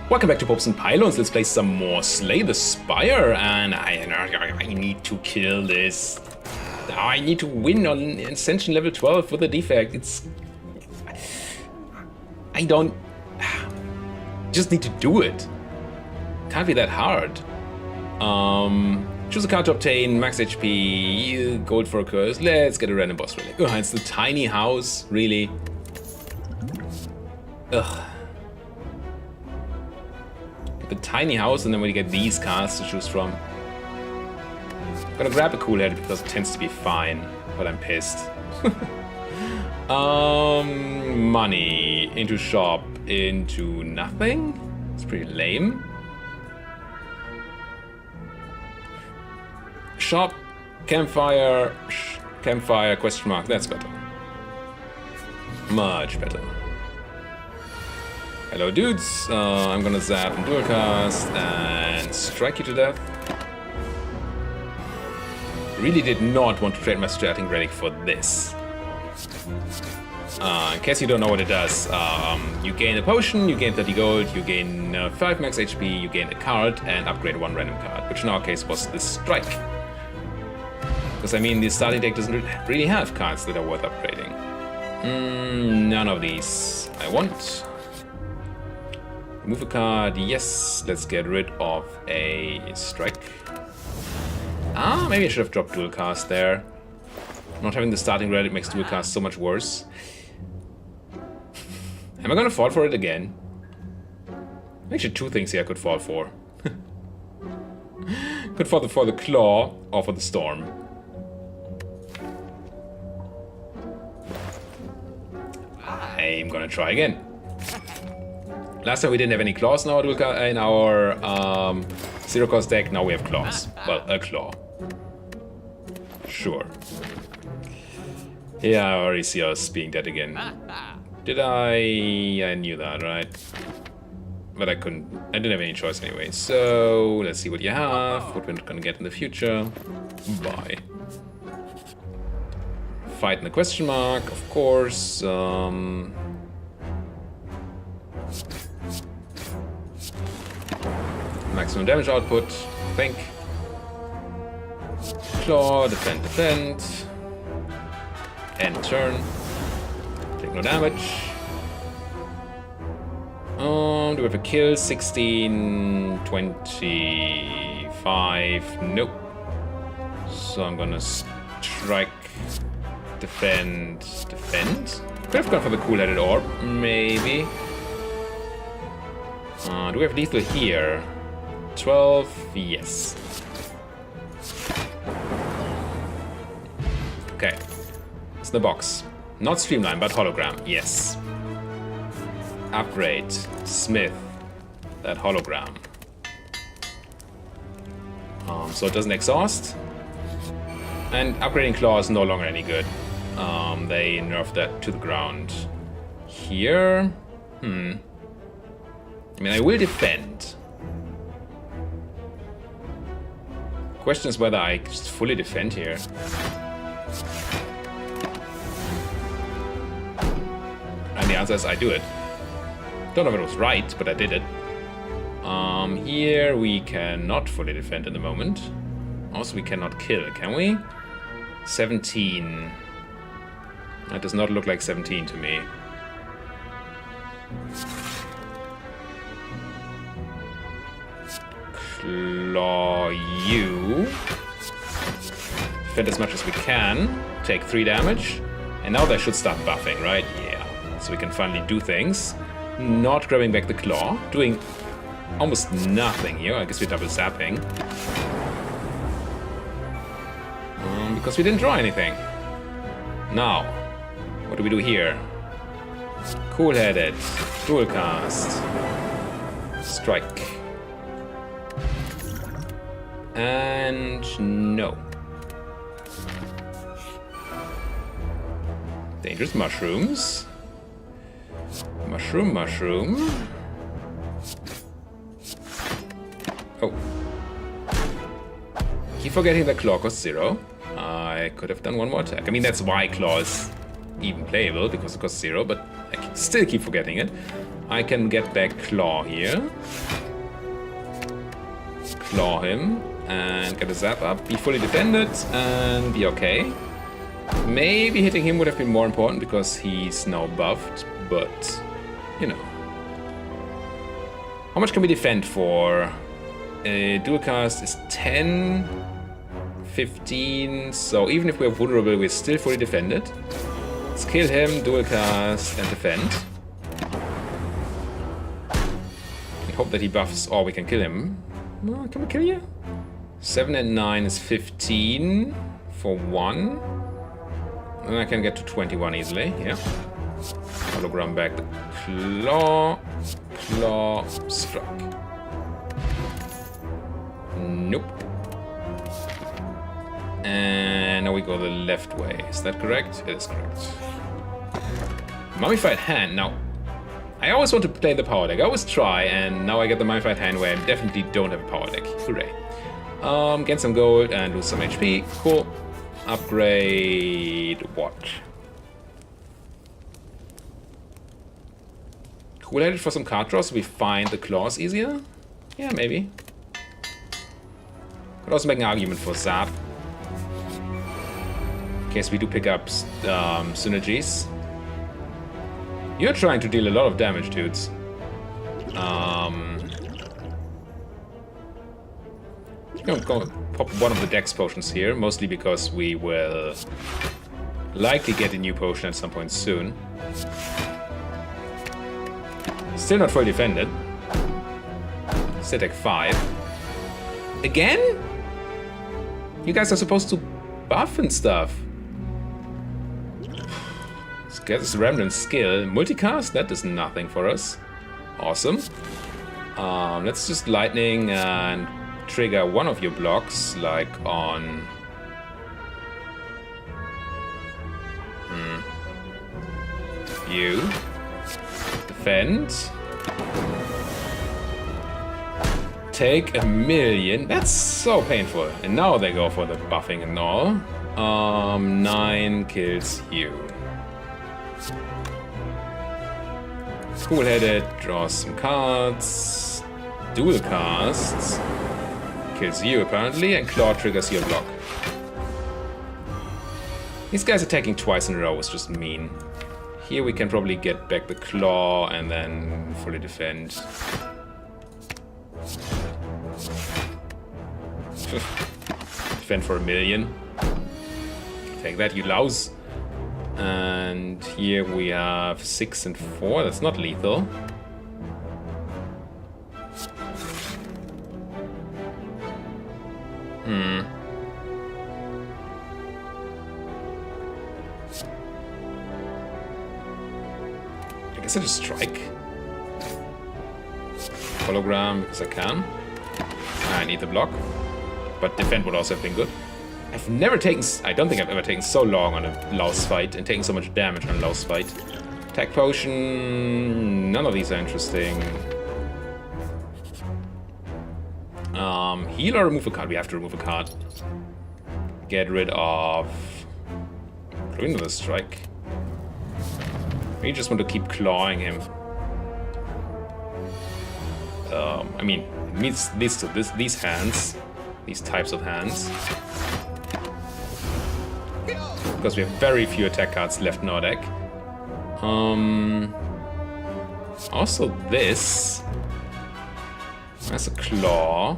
Welcome back to Popes and Pylons. Let's play some more Slay the Spire, and I need to kill this. I need to win on Ascension level 12 with a defect. I don't... just need to do it. Can't be that hard. Choose a card to obtain max HP, gold for a curse. Let's get a random boss relic. Oh, it's the tiny house, really. Ugh. The tiny house, and then we get these cards to choose from. I'm gonna grab a cool head because it tends to be fine, but I'm pissed. Money into shop, into nothing. It's pretty lame. Shop, campfire, campfire, question mark. That's better. Much better. Hello dudes, I'm gonna zap and dual cast and strike you to death. Really did not want to trade my starting relic for this. In case you don't know what it does, you gain a potion, you gain 30 gold, you gain 5 max HP, you gain a card and upgrade 1 random card, which in our case was this strike. Because I mean, the starting deck doesn't really have cards that are worth upgrading. None of these I want. Move a card, yes, let's get rid of a strike. Maybe I should have dropped dual cast there. Not having the starting relic makes dual cast so much worse. Am I gonna fall for it again? Actually, two things here I could fall for. Could fall for the claw or for the storm. I'm gonna try again. Last time we didn't have any claws in our zero cost deck. Now we have claws. Well, a claw. Sure. Yeah, I already see us being dead again. Did I? I knew that, right? But I couldn't. I didn't have any choice anyway. So let's see what you have. What we're gonna get in the future. Bye. Fight in the question mark, of course. Maximum damage output, I think. Claw, defend, defend. End turn. Take no damage. Do we have a kill? 16, 25. Nope. So I'm gonna strike, defend, defend. Could have gone for the cool-headed orb, maybe. Do we have lethal here? 12, yes. Okay. It's the box. Not streamline, but hologram, yes. Upgrade. Smith. That hologram. So it doesn't exhaust. And upgrading claw is no longer any good. They nerfed that to the ground. Here? I mean, I will defend. Question is whether I just fully defend here. And the answer is I do it. Don't know if it was right, but I did it. Here we cannot fully defend in the moment. Also, we cannot kill, can we? 17. That does not look like 17 to me. Claw you. Defend as much as we can. Take 3 damage. And now they should start buffing, right? Yeah. So we can finally do things. Not grabbing back the claw. Doing almost nothing here. I guess we're double zapping. Because we didn't draw anything. Now, what do we do here? Cool-headed. Dual cast. Strike. And no. Dangerous mushrooms. Mushroom, mushroom. Oh. Keep forgetting that claw costs 0. I could have done one more attack. I mean, that's why claw is even playable, because it costs 0, but I still keep forgetting it. I can get back Claw here. Claw him and get a zap up, be fully defended and be okay. Maybe hitting him would have been more important because he's now buffed, but you know. How much can we defend for? Dual cast is 10, 15, so even if we're vulnerable, we're still fully defended. Let's kill him, dual cast, and defend. And hope that he buffs, or we can kill him. Well, can we kill you? 7 and 9 is 15 for 1. And I can get to 21 easily, yeah. Hologram back, the claw, strike. Nope. And now we go the left way. Is that correct? It is correct. Mummified hand. Now, I always want to play the power deck. I always try, and now I get the Mummified hand where I definitely don't have a power deck. Hooray. Get some gold and lose some HP. Cool. Upgrade what? Cool headed for some card draws so we find the claws easier? Yeah, maybe. Could also make an argument for Zap. In case we do pick up synergies. You're trying to deal a lot of damage, dudes. I'm going to pop one of the Dex potions here, mostly because we will likely get a new potion at some point soon. Still not fully defended. Static 5. Again? You guys are supposed to buff and stuff. Let's get this Remnant skill. Multicast? That does nothing for us. Awesome. Let's just lightning and trigger one of your blocks, like on... You. Defend. Take 1,000,000. That's so painful. And now they go for the buffing and all. 9 kills you. Cool-headed, draws some cards. Dual casts. Kills you apparently, and Claw triggers your block. These guys attacking twice in a row is just mean. Here we can probably get back the Claw and then fully defend. Defend for 1,000,000. Take that, you louse. And here we have 6 and 4. That's not lethal. I guess I just strike. Hologram because I can. I need the block. But defend would also have been good. I've never taken... I don't think I've ever taken so long on a louse fight and taken so much damage on a louse fight. Attack potion... None of these are interesting. Heal or remove a card? We have to remove a card. Get rid of... Probably another strike. We just want to keep clawing him. I mean, it means these hands. These types of hands. Because we have very few attack cards left in our deck. Also this. That's a claw.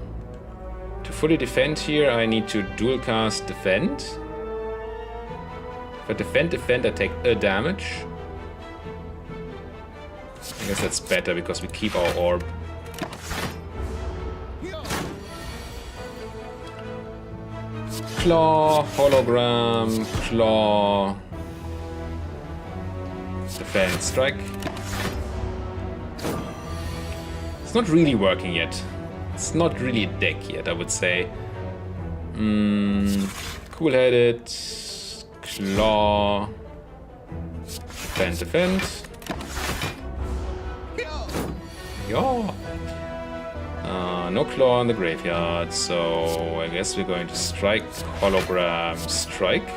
To fully defend here, I need to dual cast defend. If I defend, I take a damage. I guess that's better because we keep our orb. Claw, hologram, claw, defend, strike. It's not really working yet. It's not really a deck yet, I would say. Cool-headed, claw, defend. Yeah. No claw in the graveyard, so I guess we're going to strike, hologram, strike.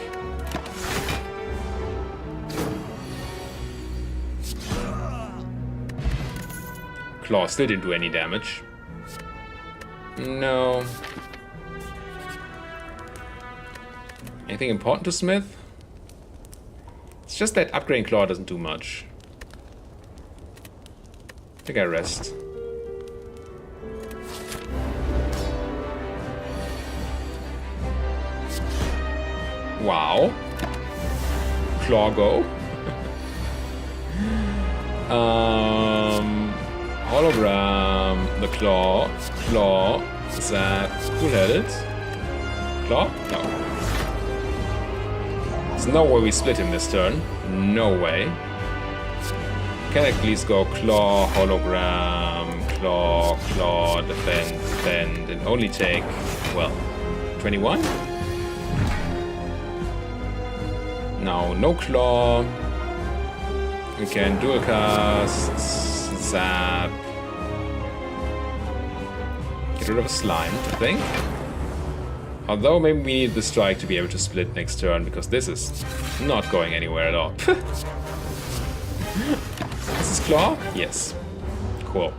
Claw still didn't do any damage. No. Anything important to Smith? It's just that upgrading Claw doesn't do much. I think I rest. Wow. Claw go. Hologram. The claw. Claw. Is that cool-headed? Claw? No. There's no way we split him this turn. No way. Can at least go claw, hologram, claw, claw, defend, defend, and only take, well, 21? No claw. We can dual cast, zap. Get rid of a slime, I think. Although maybe we need the strike to be able to split next turn, because this is not going anywhere at all. This is claw? Yes. Cool.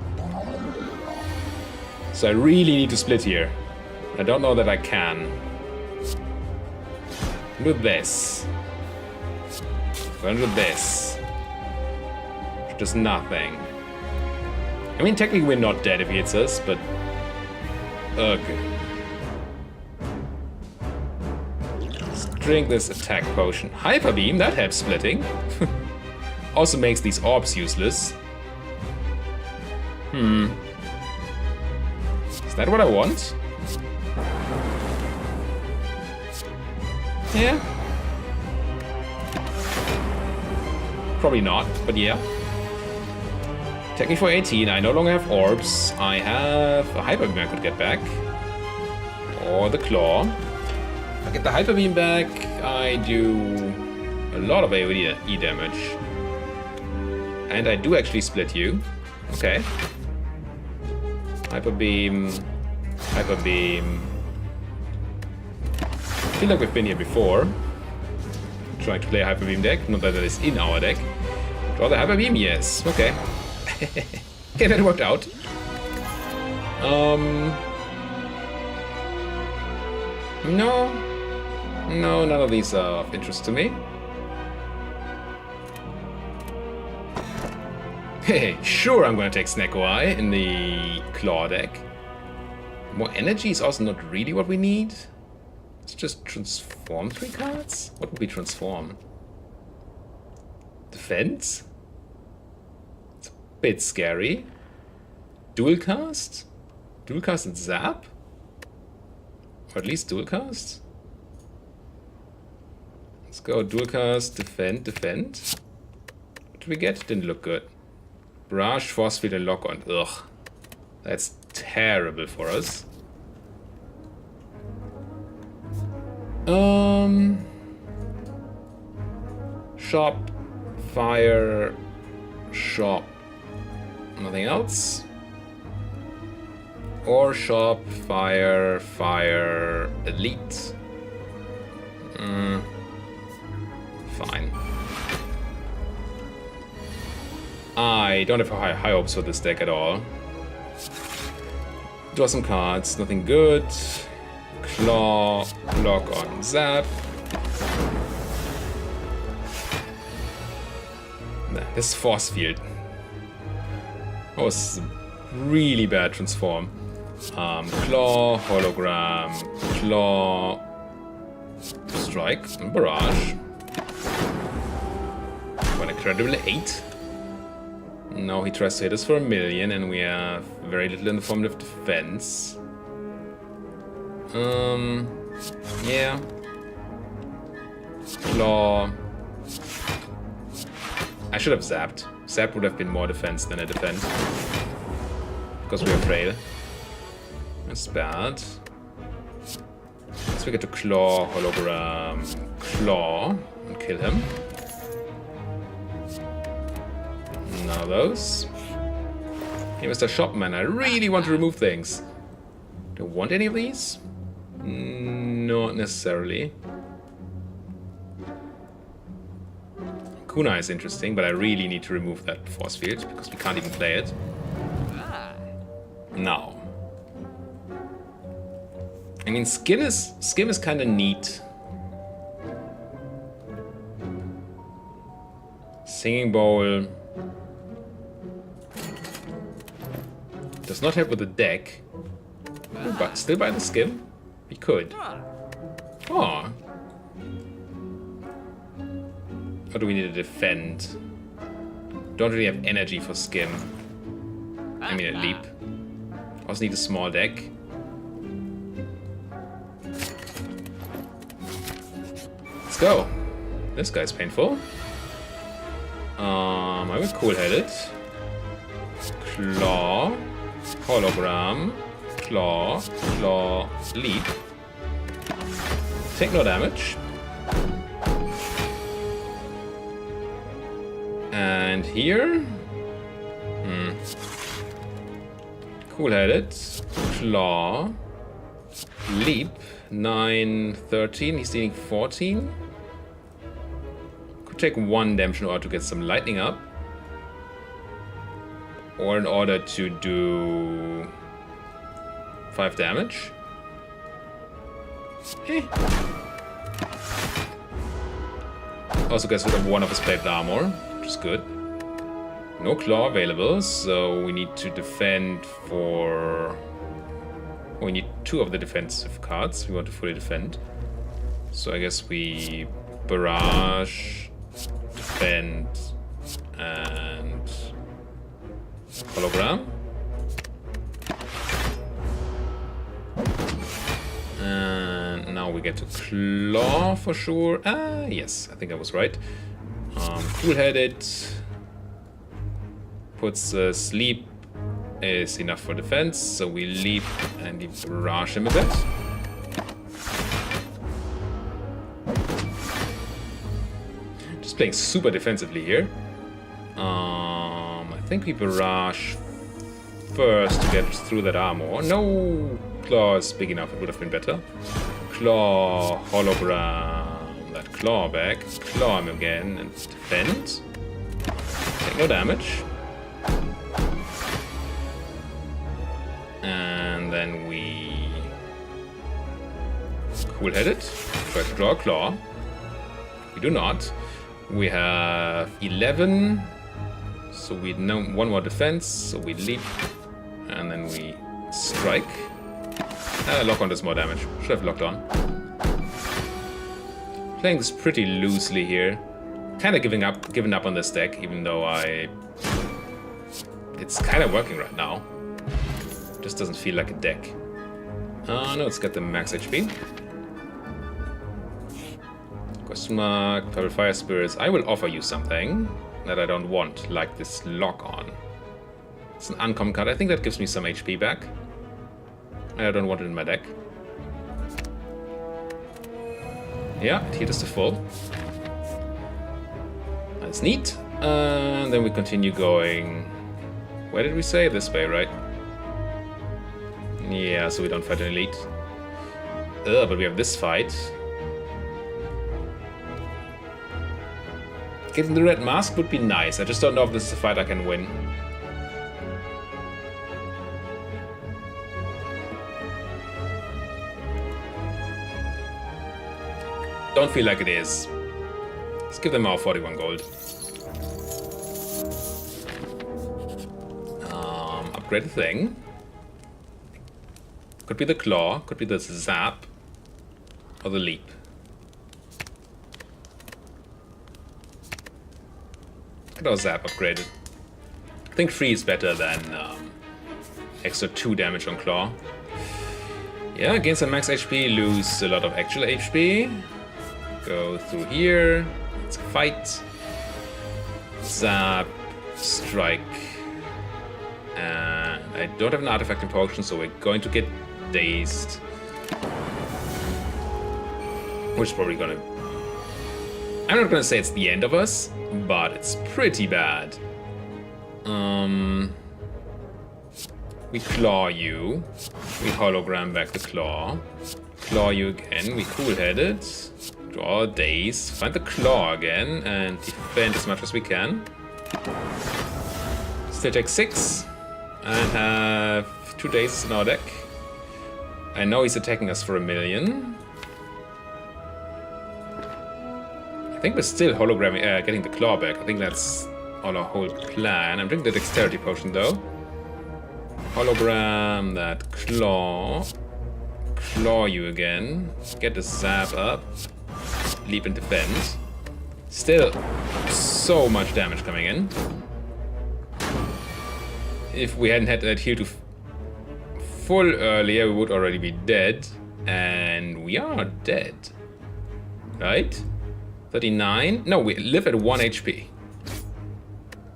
So I really need to split here. I don't know that I can. Do this. Going to this. Which does nothing. I mean, technically we're not dead if he hits us, but... ugh. Let's drink this attack potion. Hyper Beam, that helps splitting. Also makes these orbs useless. Is that what I want? Yeah. Probably not, but yeah. Technically for 18, I no longer have orbs. I have a Hyper Beam I could get back. Or the Claw. If I get the Hyper Beam back, I do a lot of AoE damage. And I do actually split you. Okay. Hyper Beam. Hyper Beam. I feel like we've been here before. Trying to play a Hyper Beam deck. Not that that is in our deck. Draw the Hyper Beam? Yes. Okay. Okay, that worked out. No. No, none of these are of interest to me. Hey, sure, I'm gonna take Snecko Eye in the Claw deck. More energy is also not really what we need. Let's just transform 3 cards? What would we transform? Defense? It's a bit scary. Dual cast? Dual cast and zap? Or at least dual cast? Let's go dual cast, defend, defend. What did we get? Didn't look good. Barrage, force field, and lock on. Ugh. That's terrible for us. Shop, fire, shop. Nothing else? Or shop, fire, fire, elite. Fine. I don't have high hopes for this deck at all. Draw some cards, nothing good. Claw, lock on zap. Nah, this force field. That was a really bad transform. Claw, hologram, claw, strike, and barrage. An incredible 8. Now he tries to hit us for 1 million, and we have very little in the form of defense. Yeah. Claw. I should have zapped. Zap would have been more defense than a defend. Because we are frail. That's bad. Let's get to claw, hologram, claw, and kill him. None of those. Hey, Mr. Shopman, I really want to remove things. Do I want any of these? Not necessarily. Kuna is interesting, but I really need to remove that force field because we can't even play it. Now. I mean, skim is kind of neat. Singing bowl does not help with the deck, but still buy the skim. We could. Oh. Or do we need to defend? Don't really have energy for skim. I mean, a leap. Also need a small deck. Let's go. This guy's painful. I will cool-headed. Claw. Hologram. Claw. Claw. Leap. Take no damage. And here. Cool-headed. Claw. Leap. 9, 13. He's dealing 14. Could take 1 damage in order to get some lightning up. Or in order to do 5 damage. Also gets rid of 1 of his plated armor, which is good. No claw available, so we need to defend for... we need 2 of the defensive cards. We want to fully defend. So I guess we barrage, defend, and hologram. And now we get to claw for sure. Ah, yes, I think I was right. Cool-headed. Puts sleep is enough for defense, so we leap and we barrage him a bit. Just playing super defensively here. I think we barrage first to get through that armor. No! Claw is big enough, it would have been better. Claw, hologram, that claw back. Claw him again and defend. Take no damage. And then we cool-headed, try to draw a claw. We do not. We have 11, so we know 1 more defense, so we leap, and then we strike. Lock on does more damage. Should have locked on. Playing this pretty loosely here. Kind of giving up on this deck, even though it's kind of working right now. Just doesn't feel like a deck. No, it's got the max HP. Question mark, Purple Fire Spirits. I will offer you something that I don't want, like this lock on. It's an uncommon card. I think that gives me some HP back. I don't want it in my deck. Yeah, it hit us to full. That's neat. And then we continue going. Where did we say? This way, right? Yeah, so we don't fight an elite. But we have this fight. Getting the red mask would be nice. I just don't know if this is a fight I can win. Don't feel like it is. Let's give them our 41 gold. Upgrade the thing. Could be the claw, could be the zap, or the leap. Get our zap upgraded. I think 3 is better than extra 2 damage on claw. Yeah, gain some max HP, lose a lot of actual HP. Go through here. Let's fight. Zap, strike. And I don't have an artifacting potion, so we're going to get dazed. Which is probably gonna... I'm not gonna say it's the end of us, but it's pretty bad. We claw you. We hologram back the claw. Claw you again. We cool-headed. Draw a daze. Find the claw again and defend as much as we can. Still take 6. And have 2 days in our deck. I know he's attacking us for 1 million. I think we're still hologramming, getting the claw back. I think that's our whole plan. I'm drinking the dexterity potion though. Hologram that claw. Claw you again. Get the zap up. Leap and defend. Still so much damage coming in. If we hadn't had that heal to full earlier, we would already be dead. And we are dead. Right? 39? No, we live at 1 HP.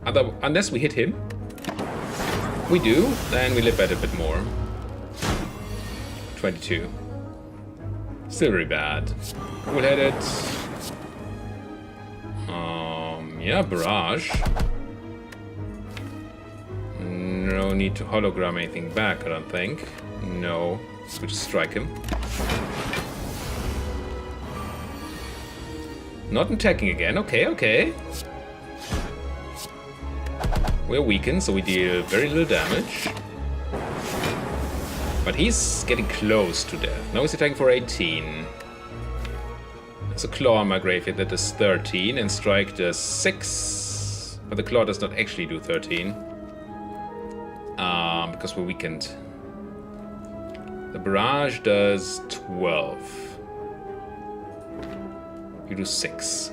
Unless we hit him. We do, then we live at a bit more. 22. Still very bad. We'll hit it. Yeah, barrage. No need to hologram anything back, I don't think. No. We just strike him. Not attacking again. Okay, okay. We're weakened, so we deal very little damage. But he's getting close to death. Now he's attacking for 18. There's a claw on my graveyard that does 13, and strike does 6. But the claw does not actually do 13. Because we're weakened. The barrage does 12. You do 6.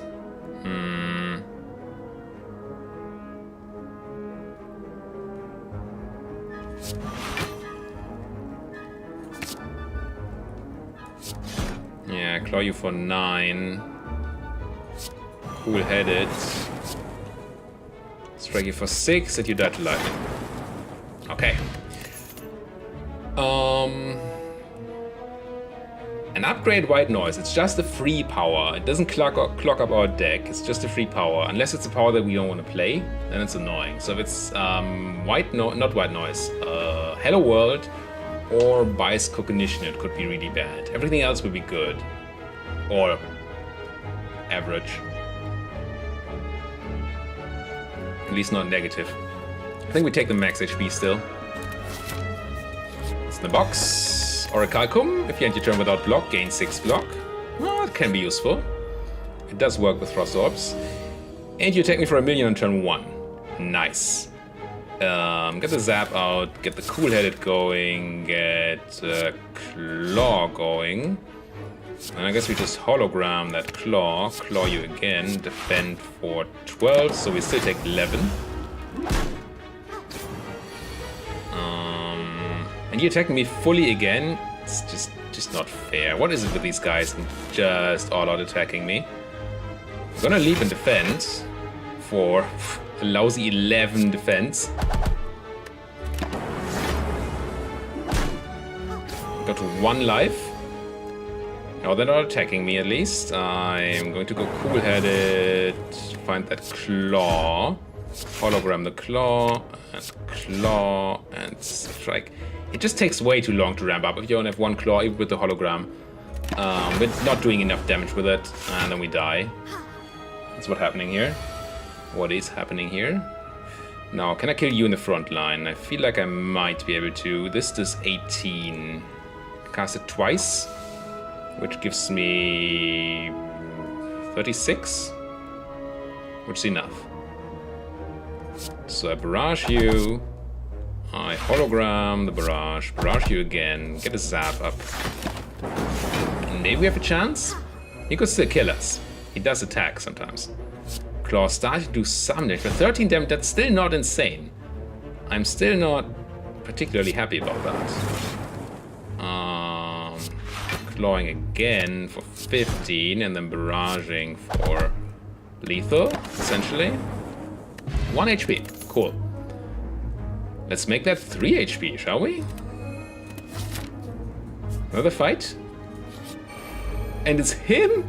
Yeah, claw you for 9. Cool-headed. Strike you for 6 and you die to lightning. Okay. An upgrade white noise. It's just a free power. It doesn't clog up our deck. It's just a free power. Unless it's a power that we don't want to play, then it's annoying. So if it's not white noise, Hello World or Bias Cognition, it could be really bad. Everything else would be good. Or average. At least not negative. I think we take the max HP still. It's in the box. Orichalcum, if you end your turn without block, gain 6 block. Well, it can be useful. It does work with Frost Orbs. And you attack me for 1 million on turn 1. Nice. Get the zap out, get the cool-headed going, get the claw going. And I guess we just hologram that claw you again, defend for 12, so we still take 11. And you attacking me fully again? It's just not fair. What is it with these guys just all out attacking me? I'm gonna leap and defend for a lousy 11 defense. Got to 1 life. Now they're not attacking me at least. I'm going to go cool-headed, find that claw, hologram the claw, and strike. It just takes way too long to ramp up. If you only have 1 claw, even with the hologram, we're not doing enough damage with it, and then we die. That's what's happening here. What is happening here? Now, can I kill you in the front line? I feel like I might be able to. This does 18. Cast it twice, which gives me 36, which is enough. So I barrage you. I hologram the barrage you again, get a zap up. And maybe we have a chance? He could still kill us. He does attack sometimes. Claw started to do some damage, but 13 damage, that's still not insane. I'm still not particularly happy about that. Clawing again for 15 and then barraging for lethal, essentially. 1 HP, cool. Let's make that 3 HP, shall we? Another fight? And it's him?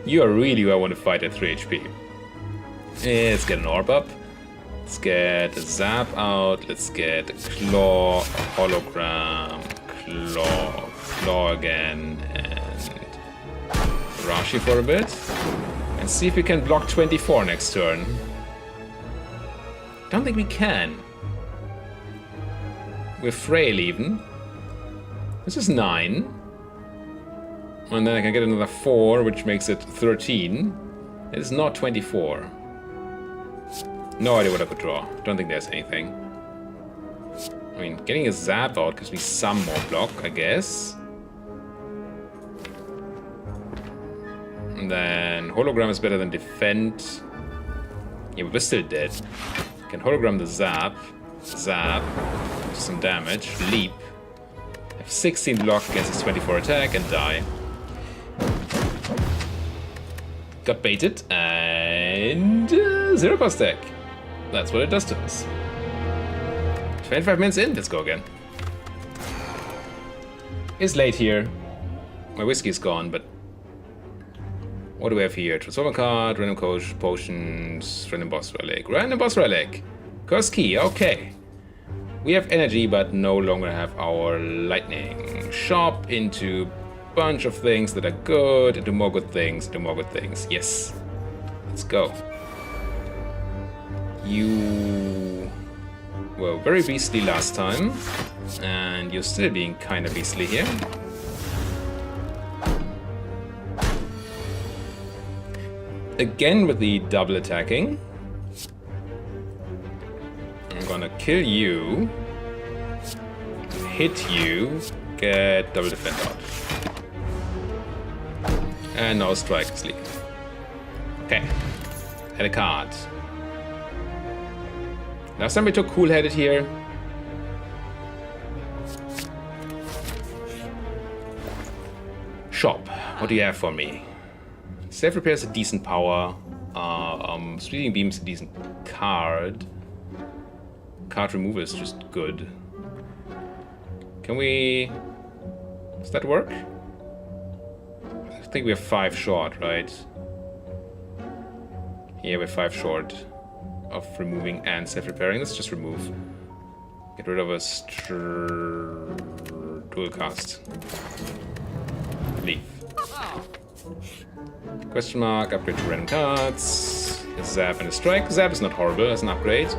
You are really who I want to fight at 3 HP. Let's get an orb up. Let's get a zap out. Let's get a claw, a hologram, claw again, and Rashi for a bit. And Let's see if we can block 24 next turn. Don't think we can. We're frail even. This is 9. And then I can get another 4, which makes it 13. It is not 24. No idea what I could draw. Don't think there's anything. I mean, getting a zap out gives me some more block, I guess. And then hologram is better than defend. Yeah, but we're still dead. Can hologram the zap. Zap. Do some damage. Leap. Have 16 block against his 24 attack and die. Got baited and 0 cost deck. That's what it does to us. 25 minutes in, let's go again. It's late here. My whiskey's gone, but what do we have here? Transformer card, random coach, potions, random boss relic. Random boss relic. Curse key, okay. We have energy, but no longer have our lightning. Shop into bunch of things that are good, into more good things, into more good things. Yes. Let's go. You were very beastly last time, and you're still being kind of beastly here. Again with the double attacking. I'm gonna kill you, hit you, get double defend out. And now strike is leaking. Okay. Add a card. Last time we took cool-headed here. Shop. What do you have for me? Self repair is a decent power. Speeding beam is a decent card. Card removal is just good. Can we... Does that work? I think we have 5 short, right? Yeah, we're 5 short of removing and self-repairing. Let's just remove. Get rid of a dual cast. Leave. Question mark, upgrade to random cards. A zap and a strike. Zap is not horrible as an upgrade.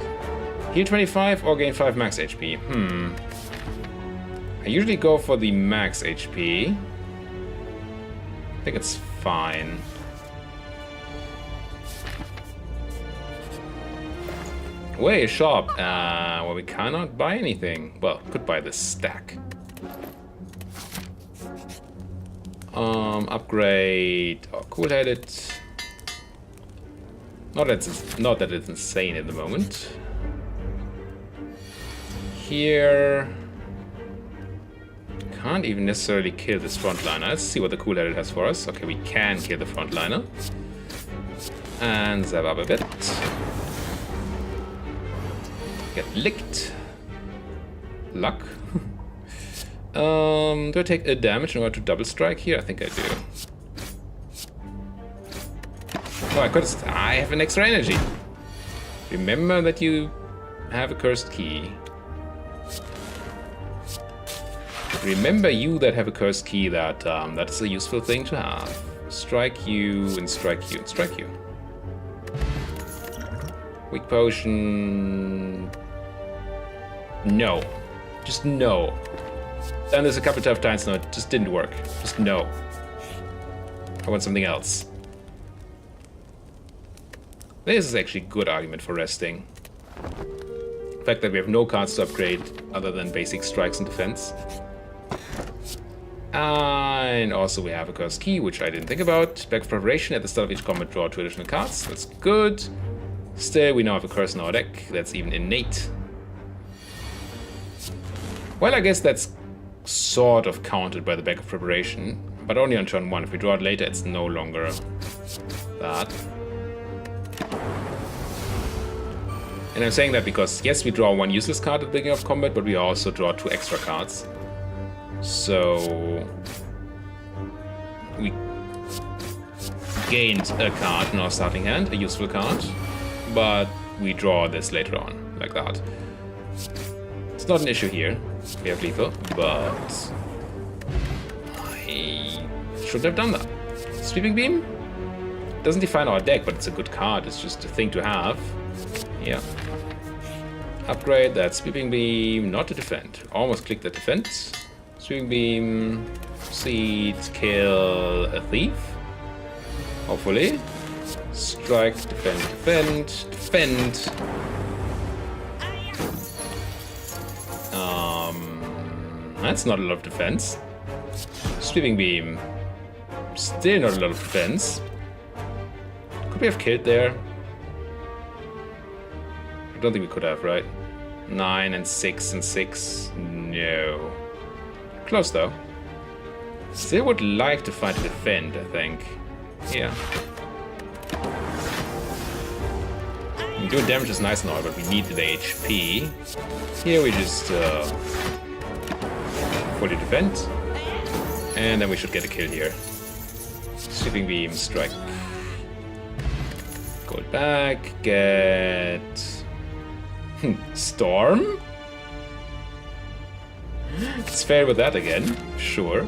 Heal 25 or gain 5 max HP. I usually go for the max HP. I think it's fine. Wait, a shop. Well, we cannot buy anything. Well, could buy this stack. Upgrade. Oh, cool-headed. Not that it's insane at the moment. Here. Can't even necessarily kill this frontliner. Let's see what the cool-headed has for us. Okay, we can kill the frontliner. And zap up a bit. Get licked. Luck. Do I take a damage in order to double strike here? I think I do. Oh, I have an extra energy. Remember that you have a cursed key. Remember you that have a cursed key that that is a useful thing to have. Strike you and strike you and strike you. Weak potion. No. Just no. Done this a couple of times now, it just didn't work. Just no. I want something else. This is actually a good argument for resting. The fact that we have no cards to upgrade other than basic strikes and defense. And also we have a cursed key, which I didn't think about. Back of preparation, at the start of each combat draw 2 additional cards. That's good. Still, we now have a curse in our deck. That's even innate. Well, I guess that's sort of counted by the back of preparation, but only on turn 1. If we draw it later, it's no longer that. And I'm saying that because, yes, we draw 1 useless card at the beginning of combat, but we also draw 2 extra cards. So we gained a card in our starting hand, a useful card, but we draw this later on, like that. It's not an issue here. We have lethal, but I shouldn't have done that. Sweeping beam? Doesn't define our deck, but it's a good card. It's just a thing to have. Yeah. Upgrade that Sweeping Beam, not to defend. Almost click the defense. Sweeping Beam, Seed, kill a thief. Hopefully. Strike, defend, defend, defend. That's not a lot of defense. Sweeping Beam. Still not a lot of defense. Could we have killed there? I don't think we could have, right? 9 and 6 and 6. No. Close though. Still would like to find a defend, I think. Yeah. Doing damage is nice and all, but we need the HP. Here we just fully defend. And then we should get a kill here. Sweeping Beam, strike. Gold back, get... Storm? It's fair with that again, sure.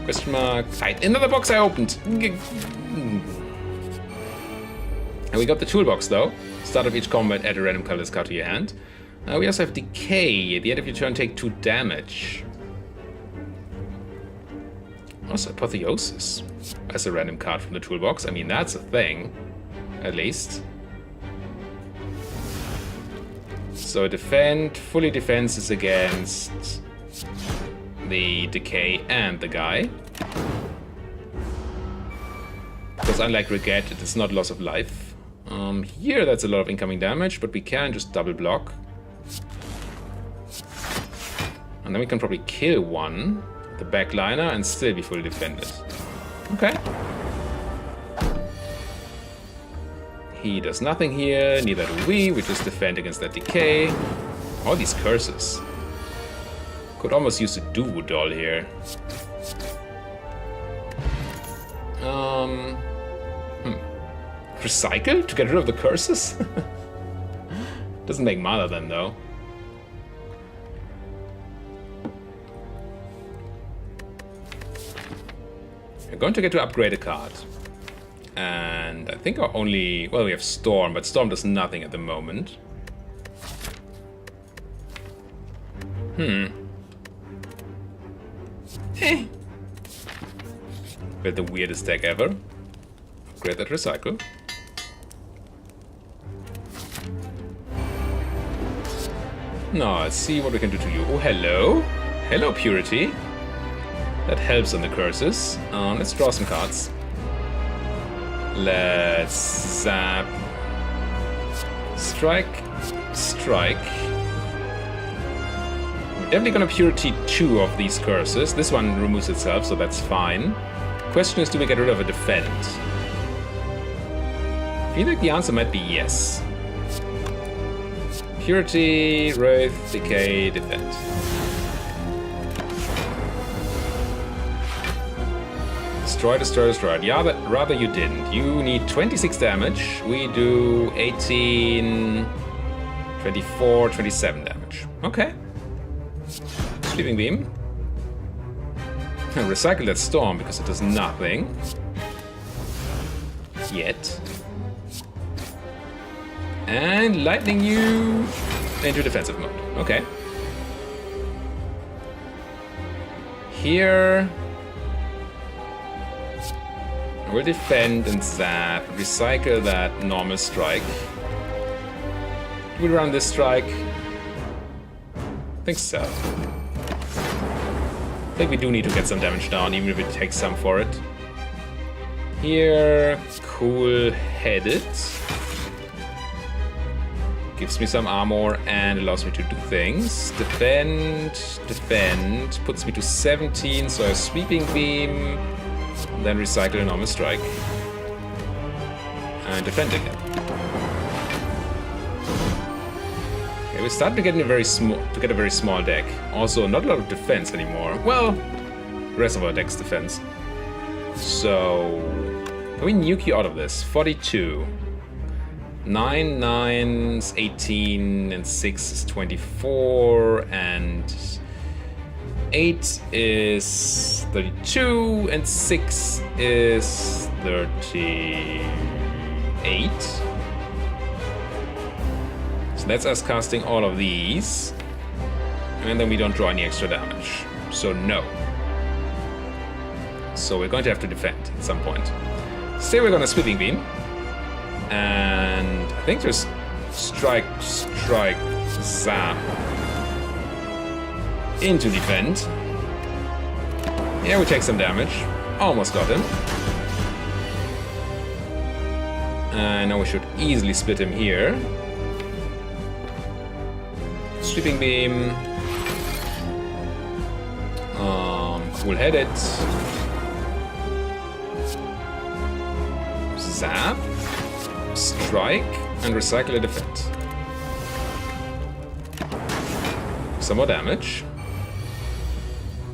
Question mark. Another box I opened! And we got the toolbox though. Start of each combat, add a random colorless card to your hand. We also have Decay. At the end of your turn, take 2 damage. Also, Apotheosis as a random card from the toolbox. I mean, that's a thing, at least. So defend, fully defenses against the Decay and the guy. Because unlike Regret, it is not loss of life. Here that's a lot of incoming damage, but we can just double block. And then we can probably kill one, the backliner, and still be fully defended. Okay. He does nothing here, neither do we. We just defend against that Decay. All these curses. Could almost use a Duo doll here. Recycle to get rid of the curses? Doesn't make mana then, though. We're going to get to upgrade a card. And I think our only... Well, we have Storm, but Storm does nothing at the moment. Build the weirdest deck ever. Upgrade that recycle. Now, let's see what we can do to you. Oh, hello. Hello, Purity. That helps on the curses. Let's draw some cards. Let's zap. Strike. Strike. We're definitely gonna Purity 2 of these curses. This one removes itself, so that's fine. Question is, do we get rid of a defend? I feel like the answer might be yes. Purity, Wraith, Decay, Defend. Destroy, destroy, destroy. Yeah, but rather you didn't. You need 26 damage. We do 18, 24, 27 damage. Okay. Sweeping Beam. Recycle that Storm because it does nothing. Yet. And lightning you into defensive mode. Okay. Here we'll defend and zap. Recycle that normal strike. Do we run this strike? I think so. I think we do need to get some damage down, even if it takes some for it. Here, cool-headed. Gives me some armor and allows me to do things. Defend, defend, puts me to 17, so a Sweeping Beam, then recycle a normal strike. And defend again. Okay, we start to get a very small deck. Also, not a lot of defense anymore. Well, the rest of our deck's defense. So, can we nuke you out of this? 42. 9, 9 is 18, and 6 is 24, and 8 is 32, and 6 is 38. So that's us casting all of these. And then we don't draw any extra damage. So no. So we're going to have to defend at some point. Say we're gonna Sweeping Beam. And I think there's Strike, Zap into defend. Yeah, we take some damage. Almost got him. And now we should easily split him here. Sweeping Beam. Cool-headed. Zap. Strike. And recycle a defend. Some more damage.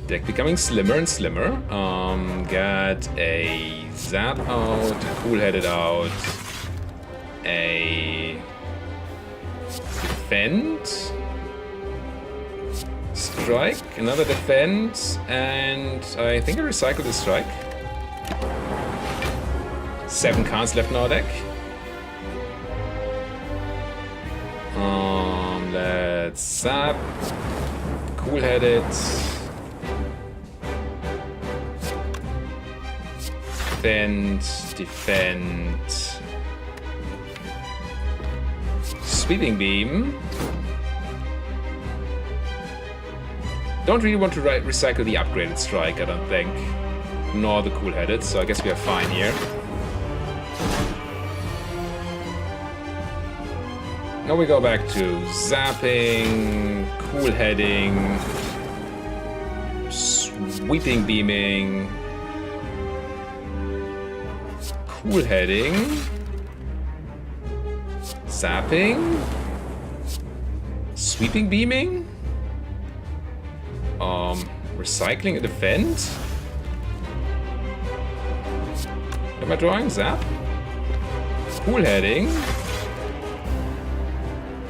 Deck becoming slimmer and slimmer. Get a Zap out. Cool-headed out. A defend. Strike, another defend, and I think I recycled the strike. 7 cards left in our deck. Let's zap. Cool-headed. Defend. Sweeping Beam. Don't really want to recycle the upgraded strike, I don't think. Nor the cool-headed, so I guess we are fine here. Now we go back to zapping, cool-heading, sweeping beaming, cool-heading, zapping, sweeping beaming. Recycling a defend? What am I drawing? Zap? Cool-heading.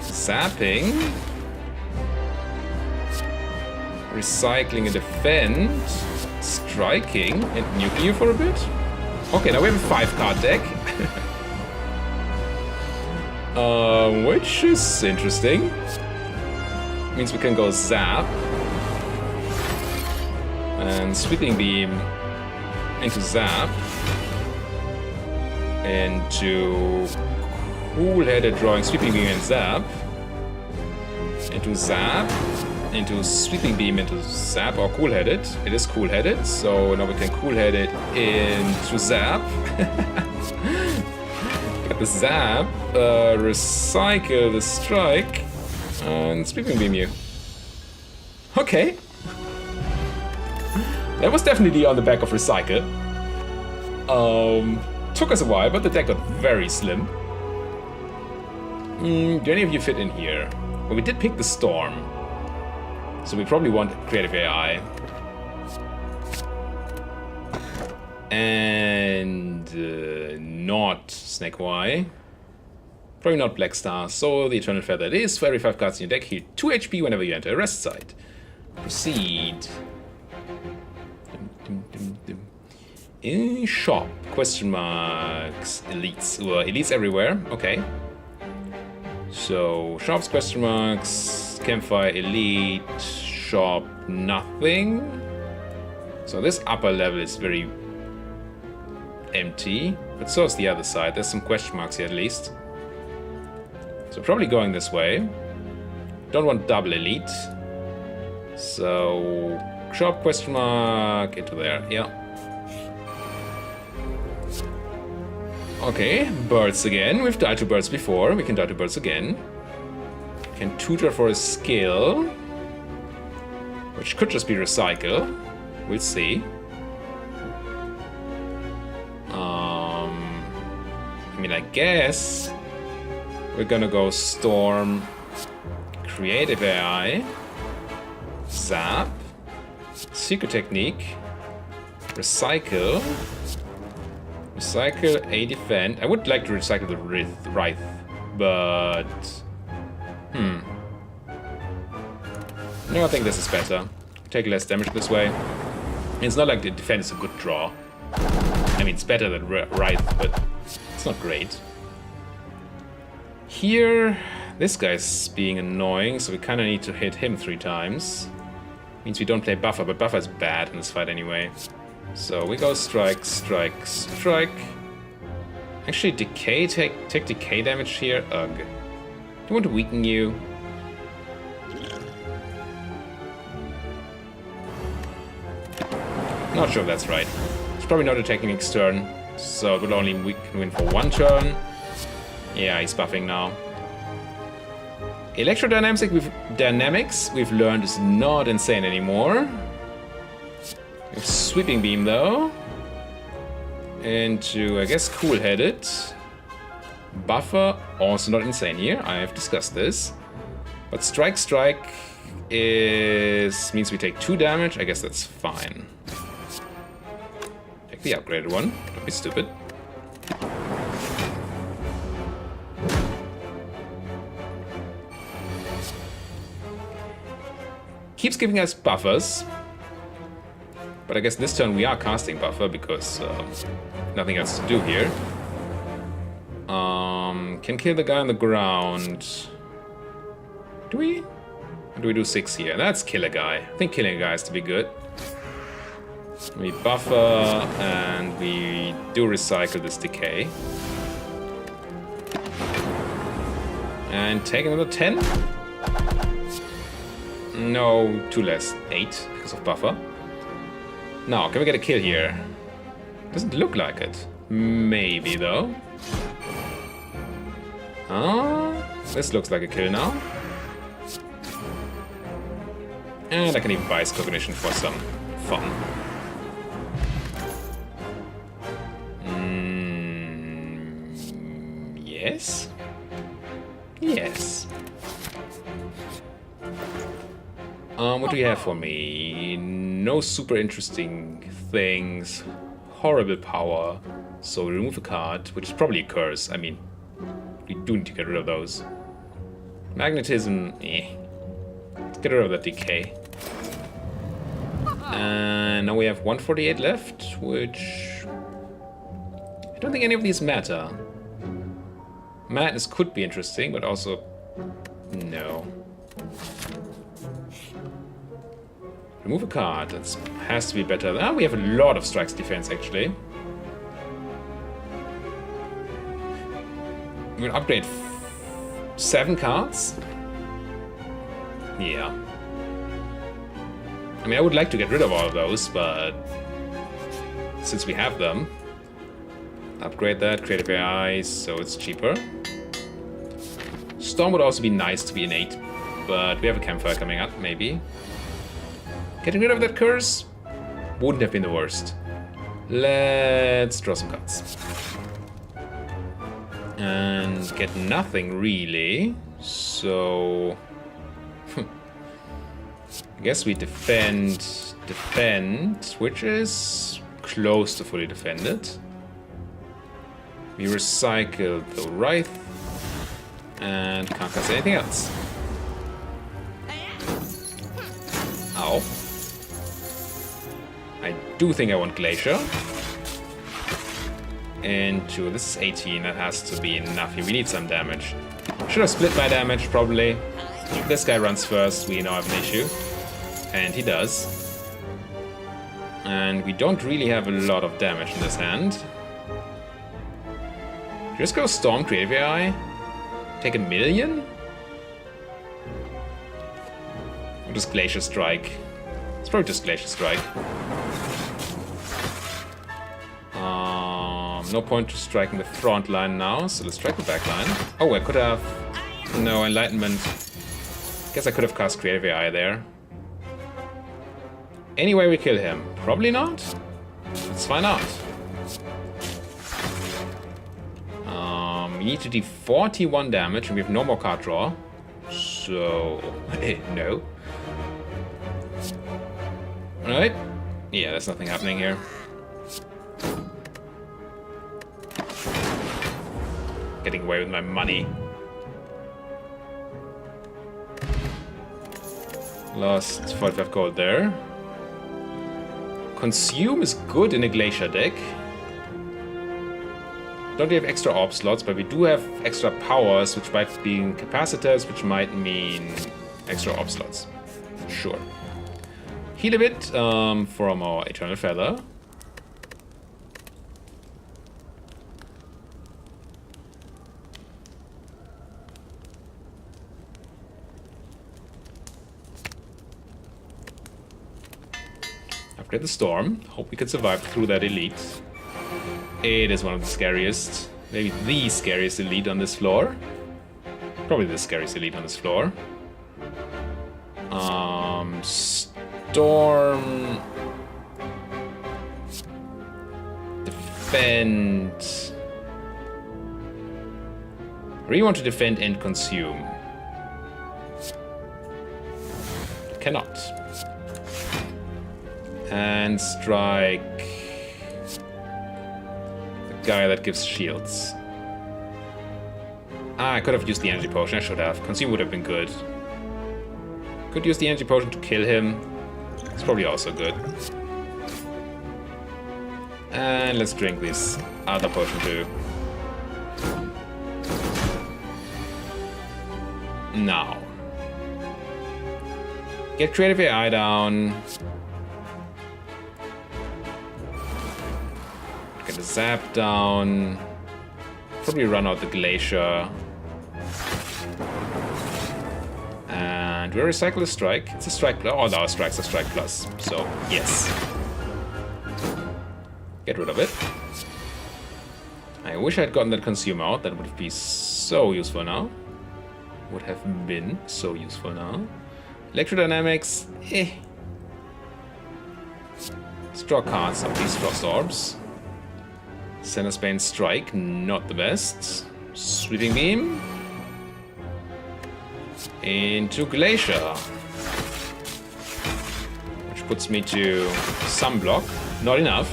Zapping. Recycling a defend. Striking. And nuking you for a bit? Okay, now we have a 5-card deck. Which is interesting. Means we can go zap. And Sweeping Beam into Zap, into Cool-headed drawing Sweeping Beam and Zap, into Zap, into Sweeping Beam into Zap, or Cool-headed. It is Cool-headed, so now we can Cool-headed into Zap. Get the Zap, recycle the Strike, and Sweeping Beam you. Okay. That was definitely on the back of Recycle. Took us a while, but the deck got very slim. Do any of you fit in here? Well, we did pick the Storm. So we probably want Creative AI. And not Snake Y. Probably not Black Star. So the Eternal Feather it is. For every 5 cards in your deck, heal 2 HP whenever you enter a rest site. Proceed. In shop, question marks, elites. Elites everywhere, okay. So, shops, question marks, campfire, elite, shop, nothing. So this upper level is very empty, but so is the other side. There's some question marks here at least. So probably going this way. Don't want double elite. So, shop, question mark, into there, yeah. Okay, birds again. We've died to birds before. We can die to birds again. Can tutor for a skill, which could just be recycle. We'll see. I mean, I guess we're gonna go Storm, Creative AI, Zap, Secret Technique, Recycle. Recycle a defend. I would like to recycle the Wraith, but... No, I think this is better. Take less damage this way. It's not like the defense is a good draw. I mean, it's better than Wraith, but it's not great. Here, this guy's being annoying, so we kind of need to hit him 3 times. Means we don't play Buffer, but Buffer is bad in this fight anyway. So we go strike, strike, strike. Actually, decay, take decay damage here. Ugh. Do you want to weaken you? Not sure if that's right. It's probably not attacking next turn, so it will only win for 1 turn. Yeah, he's buffing now. Electrodynamics we've learned is not insane anymore. We have Sweeping Beam though. Into, I guess, Cool-Headed. Buffer, also not insane here. I have discussed this. But Strike means we take 2 damage. I guess that's fine. Take the upgraded one. Don't be stupid. Keeps giving us buffers. But I guess this turn we are casting Buffer because nothing else to do here. Can kill the guy on the ground. Do we? Or do we do 6 here? That's kill a guy. I think killing a guy has to be good. We buffer and we do recycle this decay. And take another 10? No, 2 less. 8 because of buffer. Now, can we get a kill here? Doesn't look like it. Maybe though. This looks like a kill now. And I can even buy his cognition for some fun. Yes? Yes. What do you have for me? No super interesting things. Horrible power. So remove a card, which is probably a curse. I mean, we do need to get rid of those. Magnetism, Let's get rid of that decay. And now we have 148 left, which I don't think any of these matter. Madness could be interesting, but also no. Remove a card. That has to be better. We have a lot of strikes defense actually. We're gonna upgrade 7 cards. Yeah. I mean, I would like to get rid of all of those, but since we have them, upgrade that, creative AI, so it's cheaper. Storm would also be nice to be innate, but we have a campfire coming up, maybe. Getting rid of that curse wouldn't have been the worst. Let's draw some cards. And get nothing really, so I guess we defend, which is close to fully defended. We recycle the Wraith and can't cast anything else. Ow. I do think I want Glacier. Into this is 18, that has to be enough here. We need some damage. Should have split my damage, probably. If this guy runs first, we now have an issue. And he does. And we don't really have a lot of damage in this hand. Just go Storm, Creative AI. Take 1,000,000? Or just Glacier Strike? It's probably just Glacier Strike. No point to striking the front line now, so let's strike the back line. Oh, I could have... No, Enlightenment. Guess I could have cast Creative AI there. Anyway, we kill him. Probably not? Let's find out. We need to do 41 damage, and we have no more card draw. So... no. Alright. Yeah, there's nothing happening here. Getting away with my money. Lost 45 gold there. Consume is good in a Glacier deck. Don't we have extra orb slots, but we do have extra powers, which might be capacitors, which might mean extra orb slots. Sure. Heal a bit from our Eternal Feather. Upgrade the Storm. Hope we can survive through that elite. It is one of the scariest, maybe the scariest elite on this floor. Probably the scariest elite on this floor. Storm. Defend. Really want to defend and consume. Cannot. And strike the guy that gives shields. I could have used the energy potion. I should have. Consume would have been good. Could use the energy potion to kill him. It's probably also good. And let's drink this other potion too. Now. Get creative AI down. Get the zap down. Probably run out the Glacier. And we recycle a strike. It's a strike plus. Oh, no, strike's a strike plus. So, yes. Get rid of it. I wish I had gotten that consume out. That would be so useful now. Would have been so useful now. Electrodynamics, eh. Let's draw cards of these Frost Orbs. Center Spain Strike, not the best. Sweeping Beam. Into Glacier. Which puts me to some block. Not enough.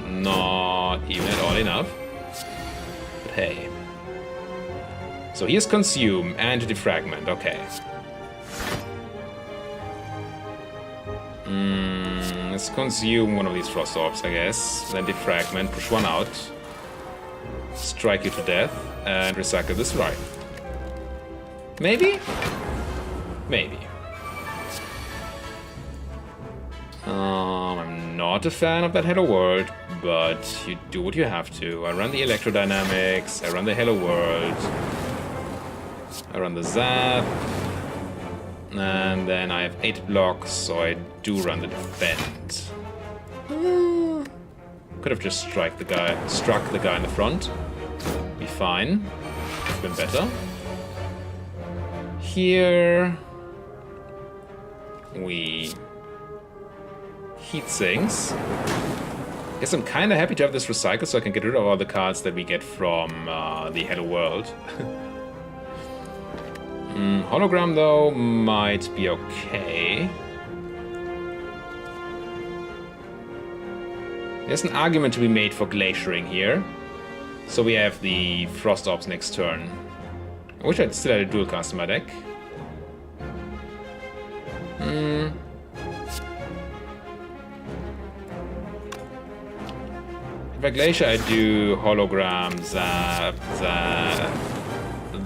Not even at all enough. But hey. So here's Consume and Defragment, okay. Let's consume one of these Frost Orbs, I guess. Then Defragment, push one out. Strike you to death, and recycle this right. Maybe? Maybe. I'm not a fan of that Hello World, but you do what you have to. I run the Electrodynamics, I run the Hello World, I run the Zap, and then I have 8 blocks, so I do run the Defend. Could have just struck the guy in the front. Be fine. It's been better. Here we heat things. Guess I'm kind of happy to have this recycle so I can get rid of all the cards that we get from the Hello World. Hologram, though, might be okay. There's an argument to be made for glaciering here. So we have the Frost Orbs next turn. I wish I still had a dual cast in my deck. If I Glacier, I do Hologram, Zap,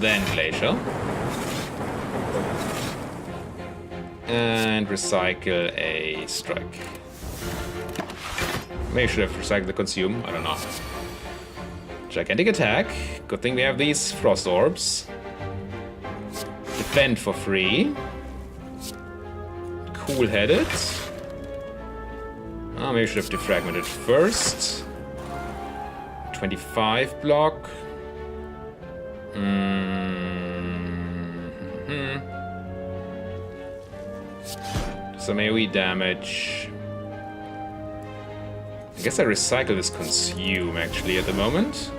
then Glacier. And recycle a strike. Maybe I should have recycled the consume, I don't know. Gigantic attack. Good thing we have these Frost Orbs. Defend for free. Cool-headed. Oh, maybe I should have defragmented first. 25 block. So maybe damage. I guess I recycle this consume actually at the moment.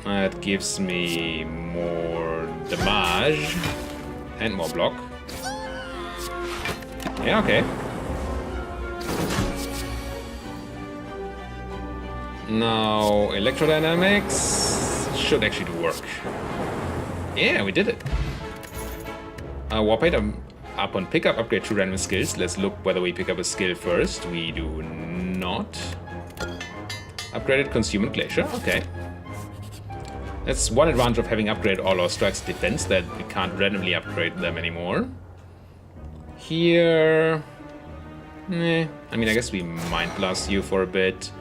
That gives me more damage and more block. Yeah, okay. Now, Electrodynamics should actually work. Yeah, we did it. Warp 8, upon pickup, upgrade 2 random skills. Let's look whether we pick up a skill first. We do not. Upgraded Consume and Glacier. Okay. That's one advantage of having upgraded all our strikes defense, that we can't randomly upgrade them anymore. Here... I mean, I guess we Mind Blast you for a bit.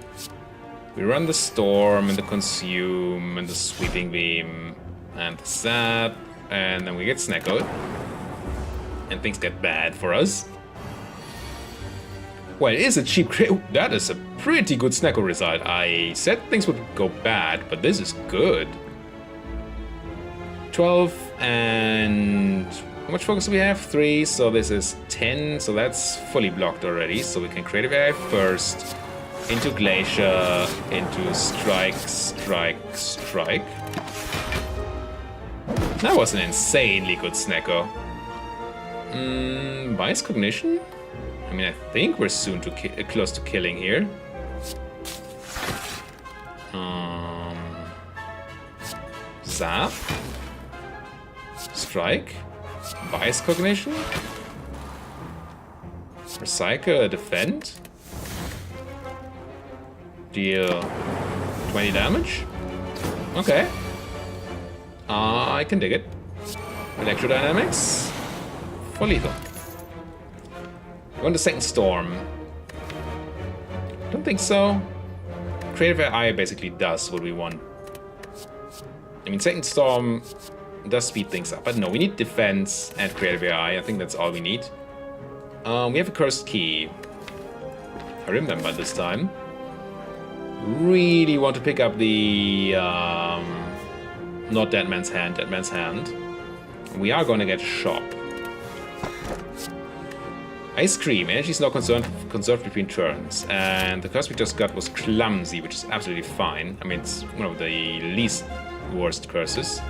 We run the Storm and the Consume and the Sweeping Beam and the Zap, and then we get Snackled. And things get bad for us. Well, it is a cheap crit. That is a pretty good Snackle result. I said things would go bad, but this is good. 12 and... How much focus do we have? 3, so this is 10, so that's fully blocked already. So we can create AI first, into Glacier, into Strike, Strike, Strike. That was an insanely good Snacko. Bias Cognition? I mean, I think we're soon to close to killing here. Zap. Strike. Bias Cognition. Recycle, Defend. Deal 20 damage. Okay. I can dig it. Electrodynamics. For lethal. We want the second Storm. Don't think so. Creative AI basically does what we want. I mean, second Storm does speed things up, but no, we need defense and creative AI. I think that's all we need. We have a cursed key. I remember this time. Really want to pick up the not Dead Man's Hand, Dead Man's Hand. We are going to get Shop. Ice Cream. Energy is now conserved between turns. And the curse we just got was Clumsy, which is absolutely fine. I mean, it's one of the least worst curses,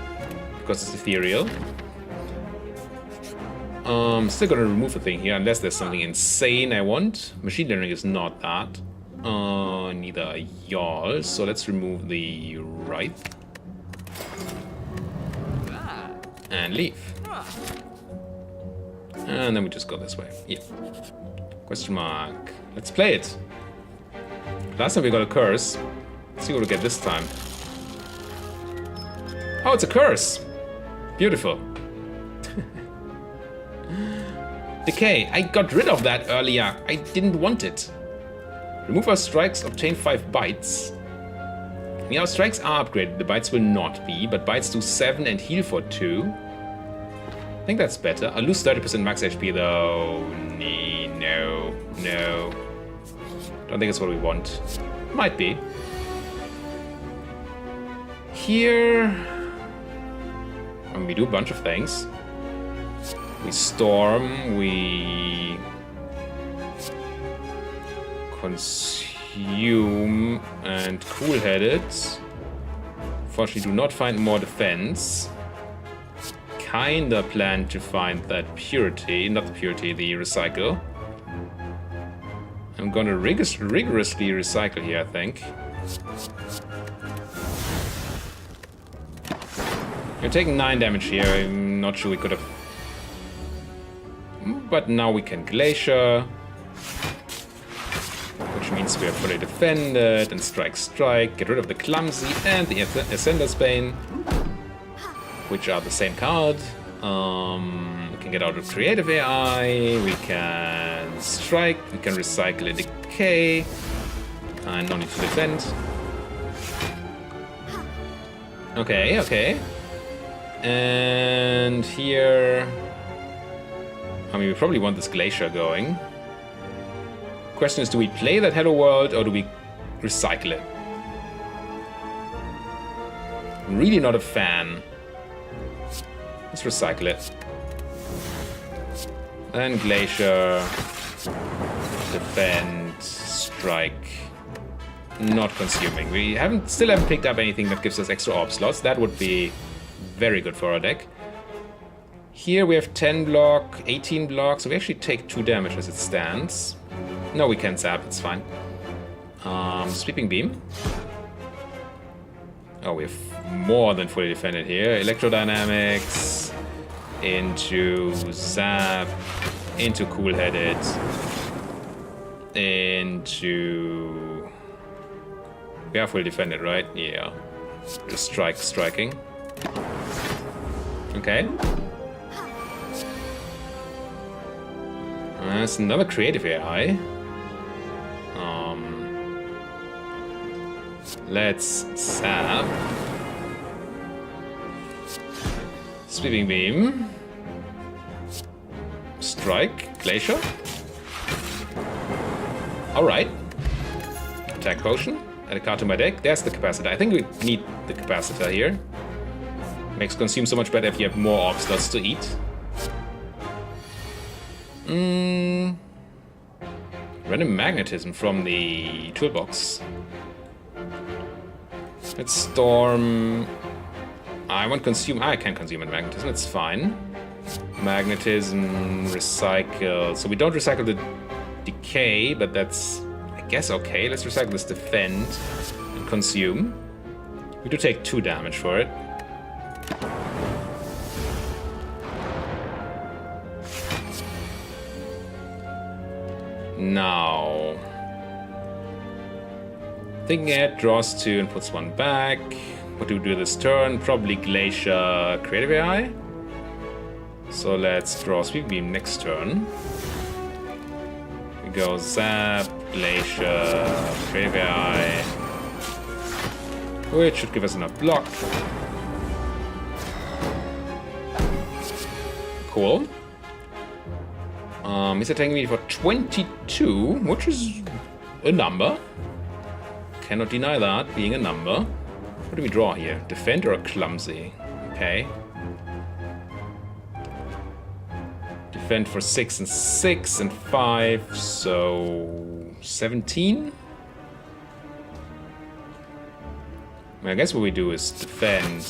because it's ethereal. Still gonna remove a thing here, unless there's something insane I want. Machine Learning is not that. Neither are y'all, so let's remove the right. And leave. And then we just go this way. Yeah. Question mark. Let's play it. Last time we got a curse. Let's see what we get this time. Oh, it's a curse! Beautiful. Decay. I got rid of that earlier. I didn't want it. Remove our strikes, obtain 5 bites. I mean, our strikes are upgraded. The bites will not be, but bites do 7 and heal for 2. I think that's better. I'll lose 30% max HP though. No. Don't think it's what we want. Might be. Here... we do a bunch of things. We Storm, we... Consume and Cool-Headed. Fortunately do not find more defense. Kinda plan to find that Purity, not the Purity, the Recycle. I'm gonna rigorously recycle here, I think. We're taking 9 damage here. I'm not sure we could have... But now we can Glacier. Which means we are fully defended. And strike. Get rid of the Clumsy and the Ascender's Bane. Which are the same card. We can get out of Creative AI. We can strike. We can recycle a Decay. And no need to defend. Okay. And here... I mean, we probably want this Glacier going. Question is, do we play that Hello World or do we recycle it? I'm really not a fan. Let's recycle it. And Glacier. Defend. Strike. Not consuming. We still haven't picked up anything that gives us extra orb slots. That would be very good for our deck. Here we have 10 block, 18 block, so we actually take 2 damage as it stands. No, we can zap, it's fine. Sweeping Beam. Oh, we have more than fully defended here. Electrodynamics. into Zap, into Cool-Headed, into... We are fully defended, right? Yeah. Just striking. Okay. That's another creative AI. Let's Zap. Sweeping Beam. Strike. Glacier. Alright. Attack Potion. Add a card to my deck. There's the Capacitor. I think we need the Capacitor here. Makes consume so much better if you have more orb slots to eat. Random Magnetism from the toolbox. Let's Storm. I want consume. I can consume it magnetism. It's fine. Magnetism, recycle. So we don't recycle the decay, but that's, I guess, okay. Let's recycle this defend and consume. We do take 2 damage for it. Now, thinking ahead, draws 2 and puts 1 back. What do we do this turn? Probably Glacier Creative AI. So let's draw Sweep Beam next turn. We go Zap, Glacier, Creative AI, which should give us enough block. Cool. He's attacking me for 22, which is a number. Cannot deny that, being a number. What do we draw here? Defend or Clumsy? Okay. Defend for 6 and 6 and 5, so 17? I guess what we do is defend,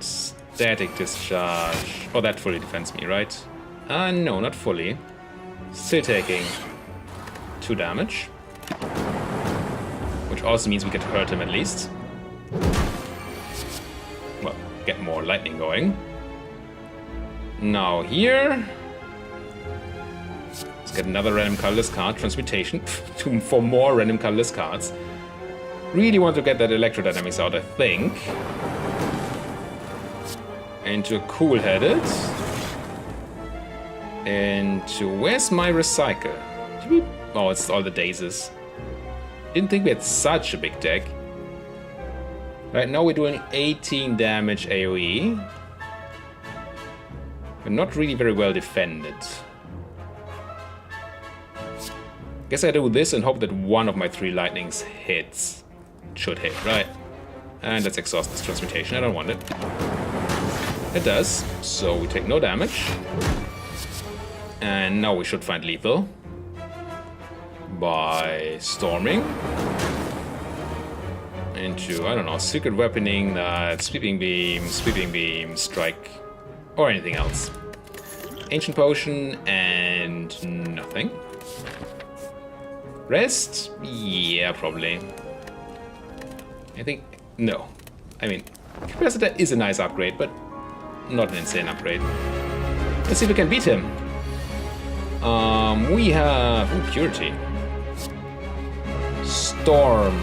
static discharge. Oh, that fully defends me, right? No, not fully. Still taking 2 damage. Which also means we get to hurt him at least. Well, get more lightning going. Now here... Let's get another random colorless card. Transmutation. For more random colorless cards. Really want to get that electrodynamics out, I think. Into Cool-Headed. Into... Where's my recycle? Oh, it's all the dazes. Didn't think we had such a big deck. Right now we're doing 18 damage AoE. We're not really very well defended. Guess I do this and hope that one of my 3 lightnings hits. Should hit, right? And let's exhaust this transmutation. I don't want it. It does. So we take no damage. And now we should find lethal. By storming. Into, I don't know, secret weaponing, that sweeping beam, strike, or anything else. Ancient potion and nothing. Rest? Yeah, probably. I think, no. I mean, Capacitor is a nice upgrade, but not an insane upgrade. Let's see if we can beat him. We have Purity. Storm.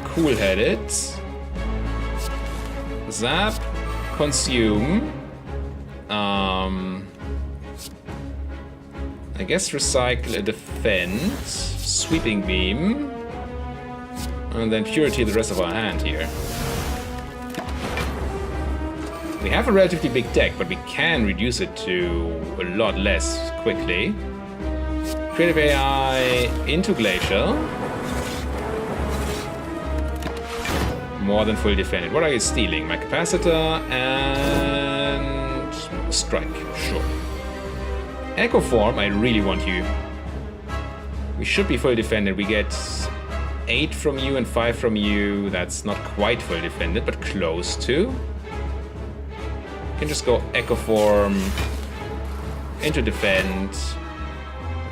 Cool-Headed. Zap. Consume. I guess recycle a defend. Sweeping beam. And then Purity the rest of our hand here. We have a relatively big deck, but we can reduce it to a lot less quickly. Creative AI into Glacier. More than fully defended. What are you stealing? My Capacitor and Strike. Sure. Echo Form, I really want you. We should be fully defended. We get 8 from you and 5 from you. That's not quite fully defended, but close to. You can just go Echo Form into defend.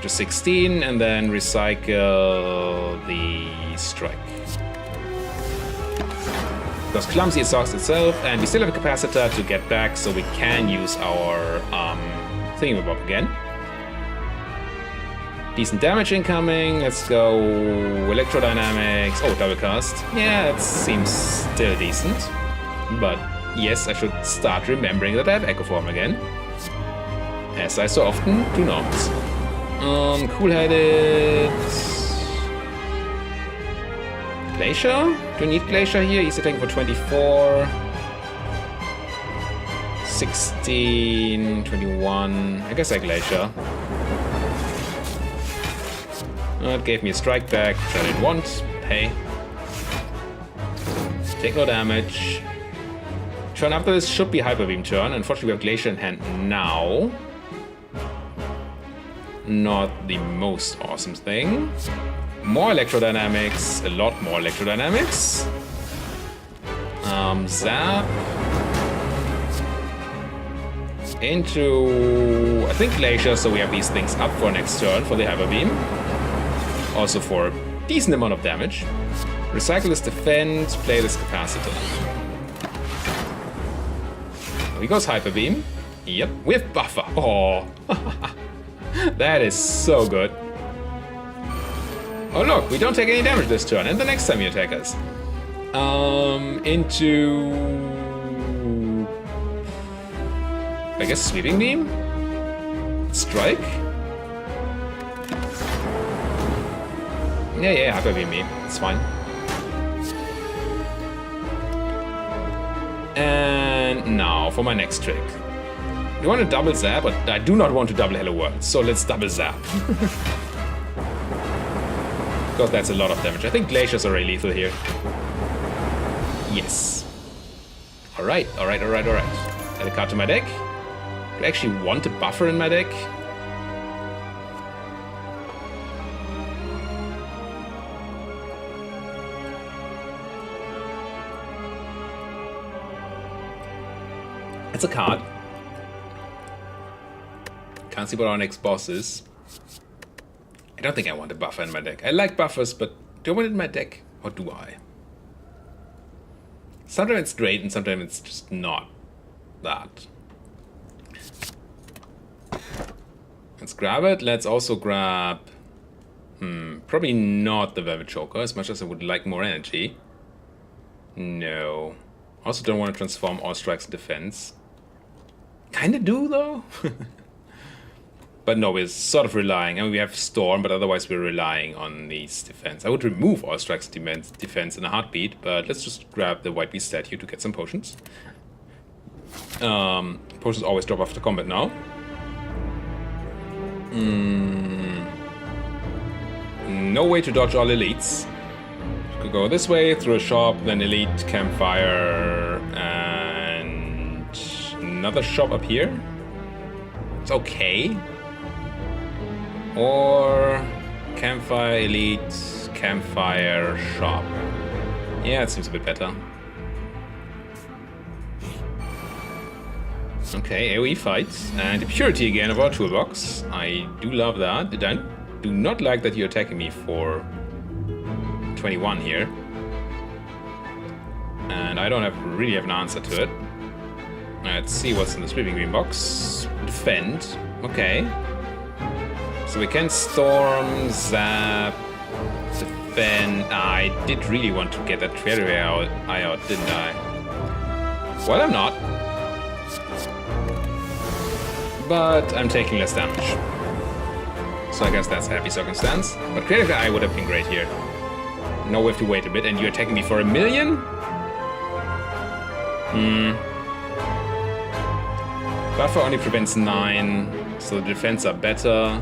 Just 16 and then recycle the strike. because Clumsy exhausts itself, and we still have a capacitor to get back, so we can use our thingamabob again. Decent damage incoming. Let's go Electrodynamics. Oh, double cast. Yeah, that seems still decent. But yes, I should start remembering that I have Echo Form again, as I so often do not. Cool-headed. Glacier? Do we need Glacier here? He's attacking for 24. 16, 21. I guess I Glacier. It gave me a strike back, which I didn't want. Hey. Take no damage. Turn after this should be Hyper Beam turn. Unfortunately, we have Glacier in hand now. Not the most awesome thing. More Electrodynamics. A lot more Electrodynamics. Zap. Into, I think, Glacier, so we have these things up for next turn for the Hyper Beam. Also for a decent amount of damage. Recycle this Defend, play this Capacitor. Here goes Hyper Beam. Yep, with Buffer. Oh, that is so good. Oh look, we don't take any damage this turn, and the next time you attack us. Into... I guess Sweeping Beam? Strike? Yeah, Hyper Beam me. It's fine. And now for my next trick. You want to double zap, but I do not want to double Hello World, so let's double zap. Because that's a lot of damage. I think Glaciers are already lethal here. Yes. Alright. Add a card to my deck. Do I actually want a buffer in my deck? It's a card. Can't see what our next boss is. I don't think I want a buffer in my deck. I like buffers, but do I want it in my deck? Or do I? Sometimes it's great and sometimes it's just not that. Let's grab it. Let's also grab... probably not the Velvet Choker, as much as I would like more energy. No. Also don't want to transform all strikes in defense. Kinda do, though. But no, we're sort of relying. I mean, we have Storm, but otherwise we're relying on these defense. I would remove all strikes defense in a heartbeat, but let's just grab the White Beast statue to get some potions. Potions always drop after combat now. No way to dodge all elites. Could go this way, through a shop, then elite, campfire, and another shop up here. It's okay. Or campfire, elite, campfire, shop. Yeah, it seems a bit better. Okay, AoE fights. And the purity again of our toolbox. I do love that. I do not like that you're attacking me for 21 here. And I don't really have an answer to it. Let's see what's in the Sweeping Beam box. Defend. Okay. So we can Storm, Zap, Defend. I did really want to get that Treasury eye out, didn't I? Well, I'm not. But I'm taking less damage. So I guess that's a happy circumstance. But Creative Eye would have been great here. Now we have to wait a bit, and you're attacking me for 1 million? Buffer only prevents 9, so the defense are better.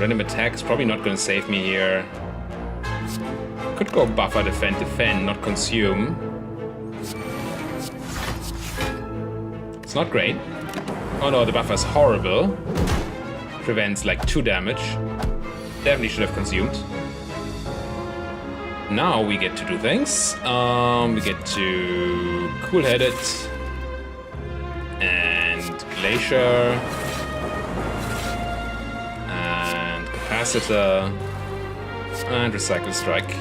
Random attacks probably not going to save me here. Could go buffer, defend, not consume. It's not great. Oh no, the buffer is horrible. Prevents like 2 damage. Definitely should have consumed. Now we get to do things. We get to Cool-Headed and Glacier and Capacitor and Recycle Strike.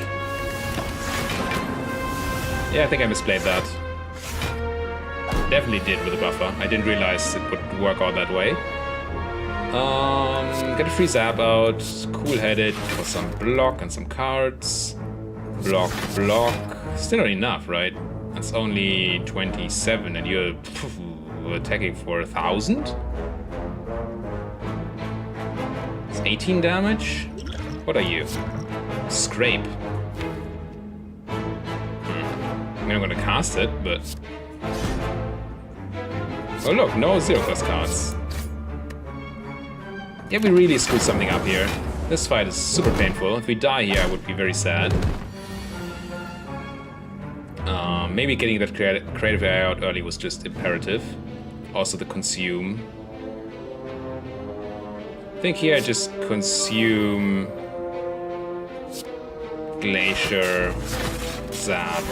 Yeah, I think I misplayed that. Definitely did with the buffer. I didn't realize it would work out that way. Get a free zap out. Cool-headed for some block and some cards. Block, block. Still not enough, right? That's only 27 and you're attacking for 1,000? It's 18 damage? What are you? Scrape. I mean, I'm gonna cast it, but... Oh look, no 0-cost cards. Yeah, we really screwed something up here. This fight is super painful. If we die here, I would be very sad. Maybe getting that creative AI out early was just imperative. Also the consume. I think here I just consume... Glacier... Zap.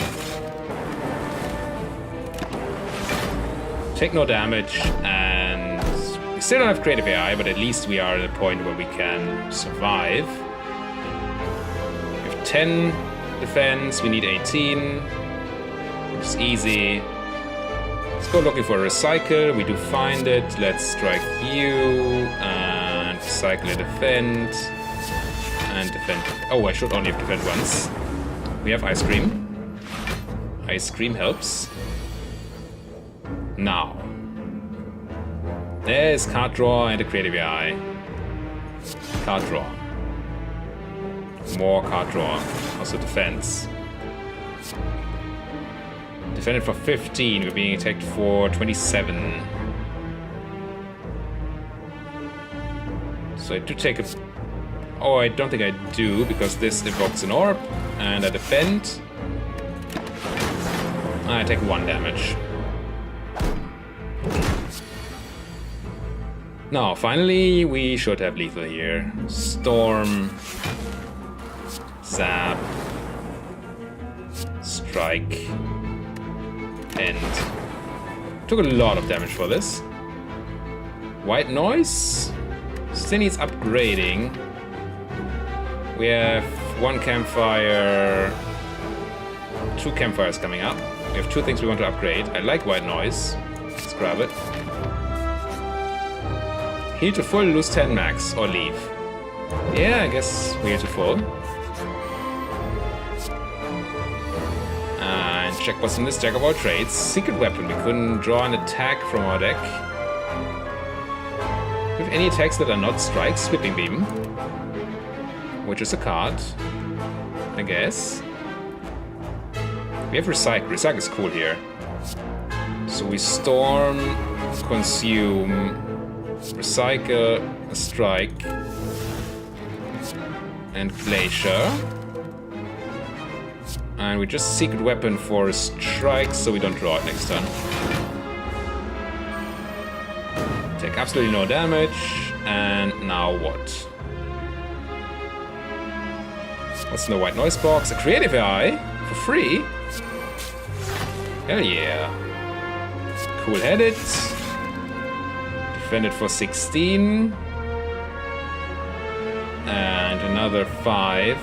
Take no damage, and we still don't have creative AI, but at least we are at a point where we can survive. We have 10 defense, we need 18, which is easy. Let's go looking for a recycle. We do find it. Let's strike you, and recycle a defend, and defend. Oh, I should only have defend once. We have ice cream. Ice cream helps. Now, there's card draw and a creative AI. Card draw. More card draw. Also defense. Defended for 15. We're being attacked for 27. So I do take a... Oh, I don't think I do, because this evokes an orb. And I defend. I take 1 damage. Now, finally, we should have lethal here. Storm. Zap. Strike. End. Took a lot of damage for this. White noise. Still needs upgrading. We have 1 campfire. 2 campfires coming up. We have 2 things we want to upgrade. I like white noise. Let's grab it. Heal to full, lose 10 max, or leave. Yeah, I guess we heal to full. And check what's in this Jack of all trades. Secret weapon. We couldn't draw an attack from our deck. We have any attacks that are not strikes? Sweeping Beam. Which is a card, I guess. We have Recycle. Recycle is cool here. So we Storm, Consume, Recycle, a Strike, and Glacier. And we just Secret Weapon for a Strike so we don't draw it next turn. Take absolutely no damage. And now what? What's in the white noise box? A creative AI for free? Hell yeah. Cool-headed. Defended for 16. And another 5.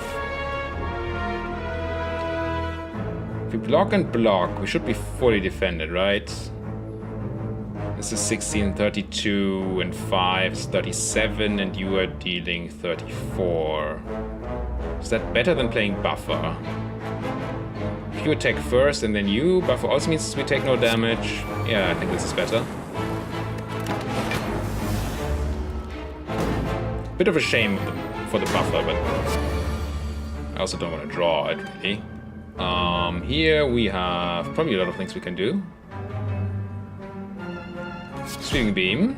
If we block and block, we should be fully defended, right? This is 16, 32, and 5 is 37, and you are dealing 34. Is that better than playing buffer? If you attack first and then you, buffer also means we take no damage. Yeah, I think this is better. Bit of a shame for the buffer, but I also don't want to draw it, really. Here we have probably a lot of things we can do. Sweeping Beam.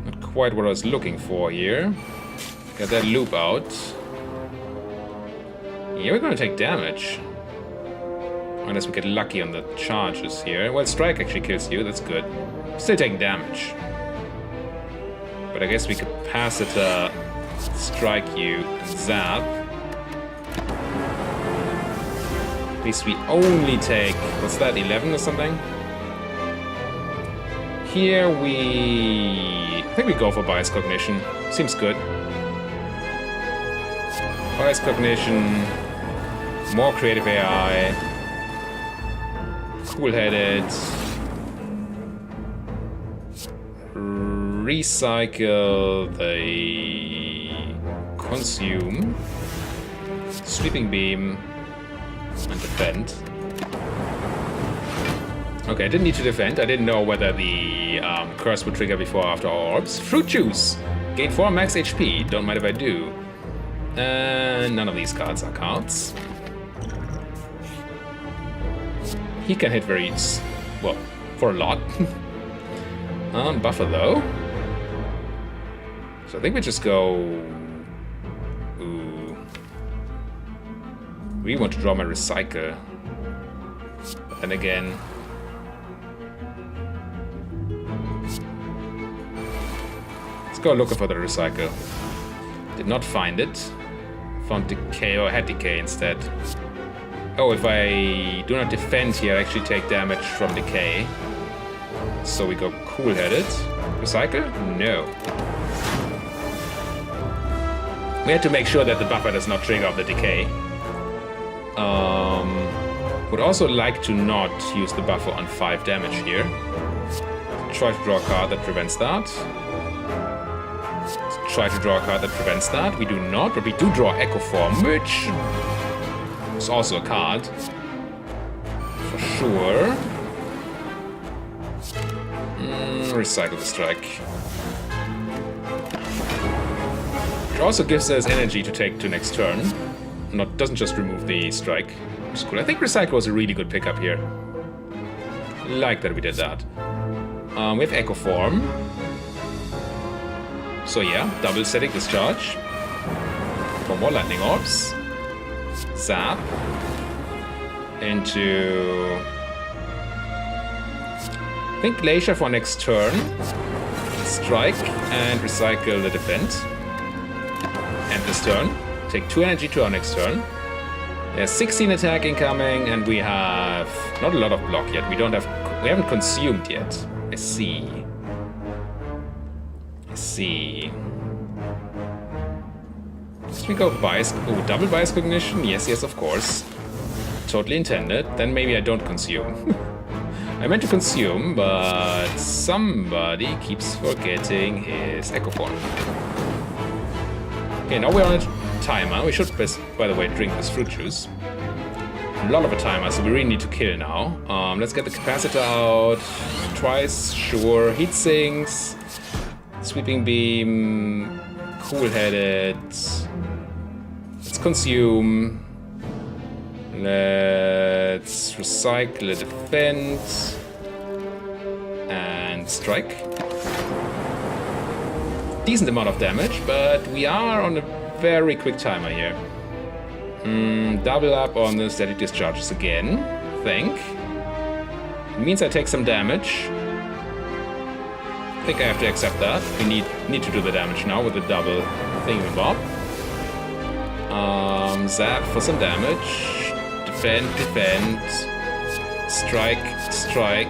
Not quite what I was looking for here. Get that loop out. Yeah, we're gonna take damage. Unless we get lucky on the charges here. Well, Strike actually kills you, that's good. Still taking damage. But I guess we could pass it, Strike you, and Zap. At least we only take, what's that, 11 or something? Here I think we go for Bias Cognition. Seems good. Bias Cognition. More creative AI. Cool-headed. Recycle the consume. Sweeping beam. And defend. Okay, I didn't need to defend. I didn't know whether the curse would trigger before or after orbs. Fruit juice. Gain 4 max HP. Don't mind if I do. And none of these cards are cards. He can hit very, well, for a lot. Buffer though. So I think we just go... Ooh. We want to draw my recycle. And again... Let's go looking for the recycle. Did not find it. Found decay, or had decay instead. Oh, if I do not defend here, I actually take damage from decay. So we go cool-headed. Recycle? No. We had to make sure that the buffer does not trigger off the decay. Would also like to not use the buffer on 5 damage here. Try to draw a card that prevents that. Try to draw a card that prevents that. We do not, but we do draw Echo Form, which is also a card. For sure. Recycle the strike. It also gives us energy to take to next turn. Doesn't just remove the strike. It's cool. I think recycle was a really good pickup here. Like that we did that. We have Echo Form. So yeah, double static discharge. For more lightning orbs. Zap. Into... I think Glacier for next turn. Strike and recycle the defend. End this turn. Take 2 energy to our next turn. There's 16 attack incoming, and we have not a lot of block yet. We haven't consumed yet. I see. Should we go bias? Oh, double bias cognition? Yes, of course. Totally intended. Then maybe I don't consume. I meant to consume, but somebody keeps forgetting his Echo Form. Okay, now we're on a timer. We should, by the way, drink this fruit juice. A lot of a timer, so we really need to kill now. Let's get the capacitor out. Twice, sure. Heat sinks. Sweeping beam. Cool-headed. Let's consume. Let's recycle a defend. And strike. Decent amount of damage, but we are on a very quick timer here. Double up on the static discharges again. Think. It means I take some damage. I think I have to accept that. We need to do the damage now with the double thingamabob. Zap for some damage. Defend. Strike,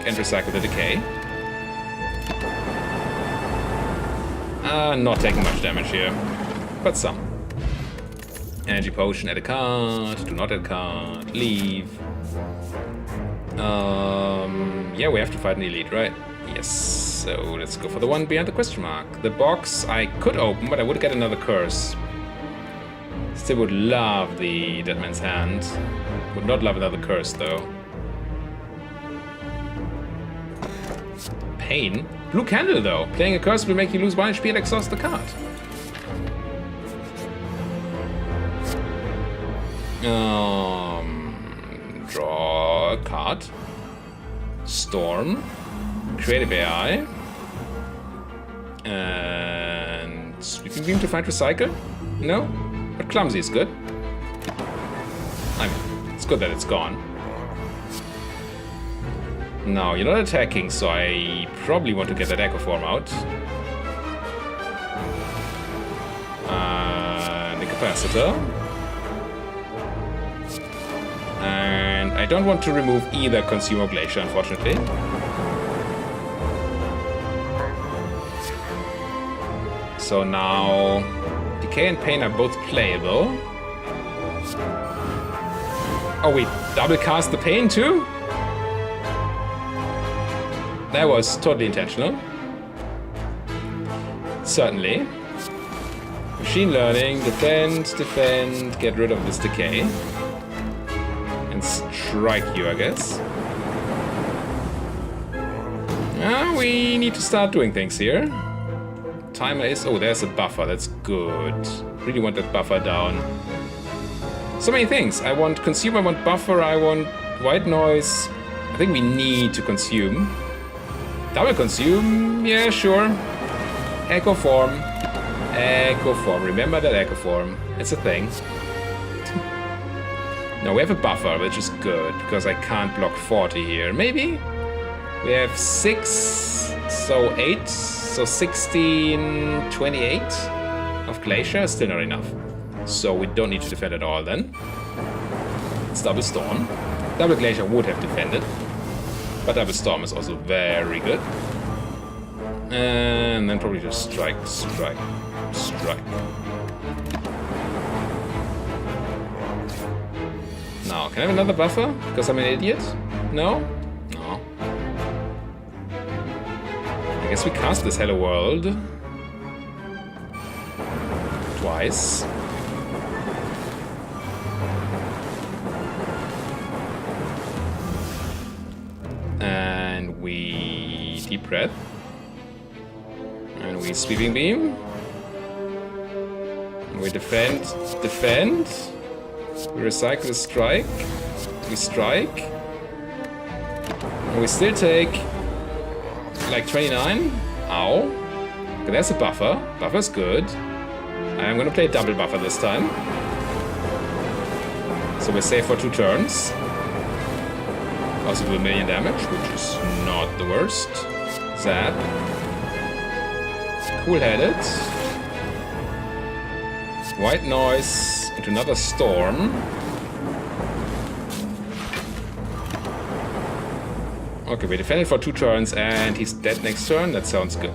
and recycle the decay. Not taking much damage here, but some. Energy potion, add a card, do not add a card, leave. Yeah, we have to fight an elite, right? Yes, so let's go for the one behind the question mark. The box I could open, but I would get another curse. Still would love the Dead Man's Hand. Would not love another curse, though. Pain? Blue Candle, though. Playing a curse will make you lose 1 HP and exhaust the card. Draw a card. Storm. Creative AI. And Sweeping Beam to find recycle? No? But Clumsy is good. I mean, it's good that it's gone. No, you're not attacking, so I probably want to get that Echo Form out. The capacitor. And I don't want to remove either Consumer Glacier, unfortunately. So now Decay and Pain are both playable. Oh, we double cast the pain too? That was totally intentional. Certainly. Machine learning, defend, get rid of this decay. And strike you, I guess. We need to start doing things here. Timer is... Oh, there's a buffer. That's good. Really want that buffer down. So many things. I want consume, I want buffer, I want white noise. I think we need to consume. Double consume? Yeah, sure. Echo form. Echo form. Remember that echo form. It's a thing. Now we have a buffer, which is good, because I can't block 40 here. Maybe? We have 6, so 8, so 16, 28 of Glacier. Still not enough. So we don't need to defend at all then. It's Double Storm. Double Glacier would have defended. But Double Storm is also very good. And then probably just strike. Now, can I have another buffer? Because I'm an idiot? No? No. I guess we cast this Hello World. Twice. And we deep breath. And we sweeping beam. And we defend. We recycle the strike. We strike. And we still take like 29. Ow. Okay, there's a buffer. Buffer's good. I'm gonna play double buffer this time. So we're safe for 2 turns. Also do 1 million damage, which is not the worst. Zap. Cool-headed. White noise into another storm. Okay, we defended for 2 turns and he's dead next turn. That sounds good.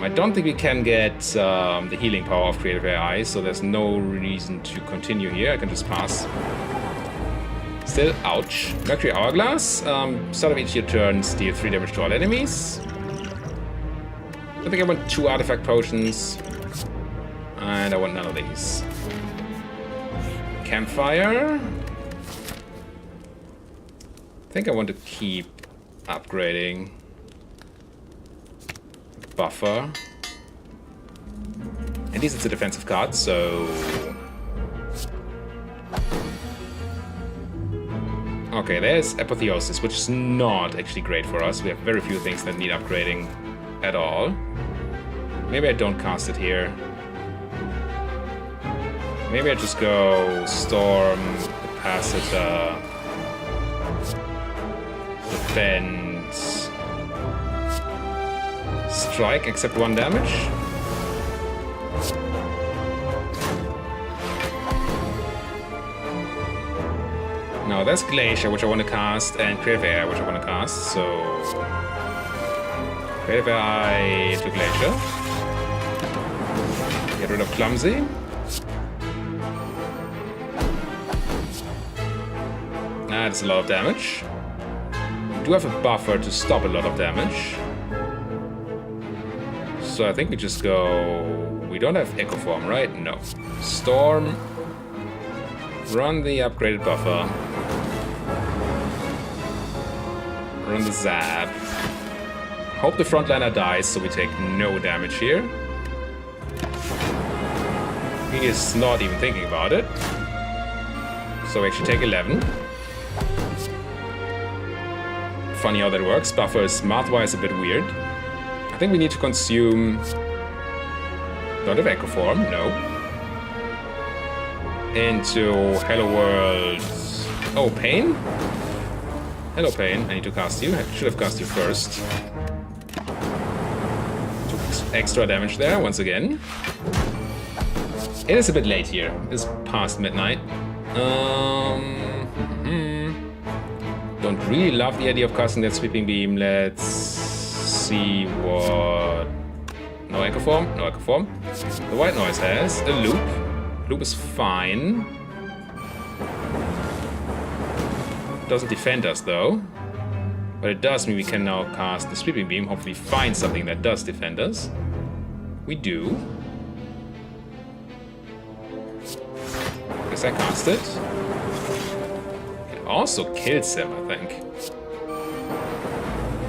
I don't think we can get the healing power of Creative AI, so there's no reason to continue here. I can just pass. Still, ouch. Mercury Hourglass. Start of each your turn, deal 3 damage to all enemies. I think I want 2 artifact potions. And I want none of these. Campfire. I think I want to keep upgrading. Buffer. At least it's a defensive card, so... Okay, there's Apotheosis, which is not actually great for us. We have very few things that need upgrading at all. Maybe I don't cast it here. Maybe I just go Storm, Capacitor, Defend, Strike, except 1 damage. Now there's Glacier, which I want to cast, and Creative Air, which I want to cast, so... Creative Air to Glacier. Get rid of Clumsy. That's a lot of damage. We do have a buffer to stop a lot of damage. So I think we just go... We don't have Echo Form, right? No. Storm. Run the upgraded buffer. Run the Zap. Hope the frontliner dies so we take no damage here. He is not even thinking about it. So we actually take 11. Funny how that works. Buffer is math-wise a bit weird. I think we need to consume... Don't have Echo Form, no. Into Hello World... Oh, Pain? Hello, Pain. I need to cast you. I should have cast you first. Took extra damage there, once again. It is a bit late here. It's past midnight. Don't really love the idea of casting that Sweeping Beam. Let's see what... No Echo Form? No Echo Form. The White Noise has a Loop. Loop is fine. Doesn't defend us though. But it does mean we can now cast the Sweeping Beam, hopefully find something that does defend us. We do. Guess I cast it. It also kills him, I think.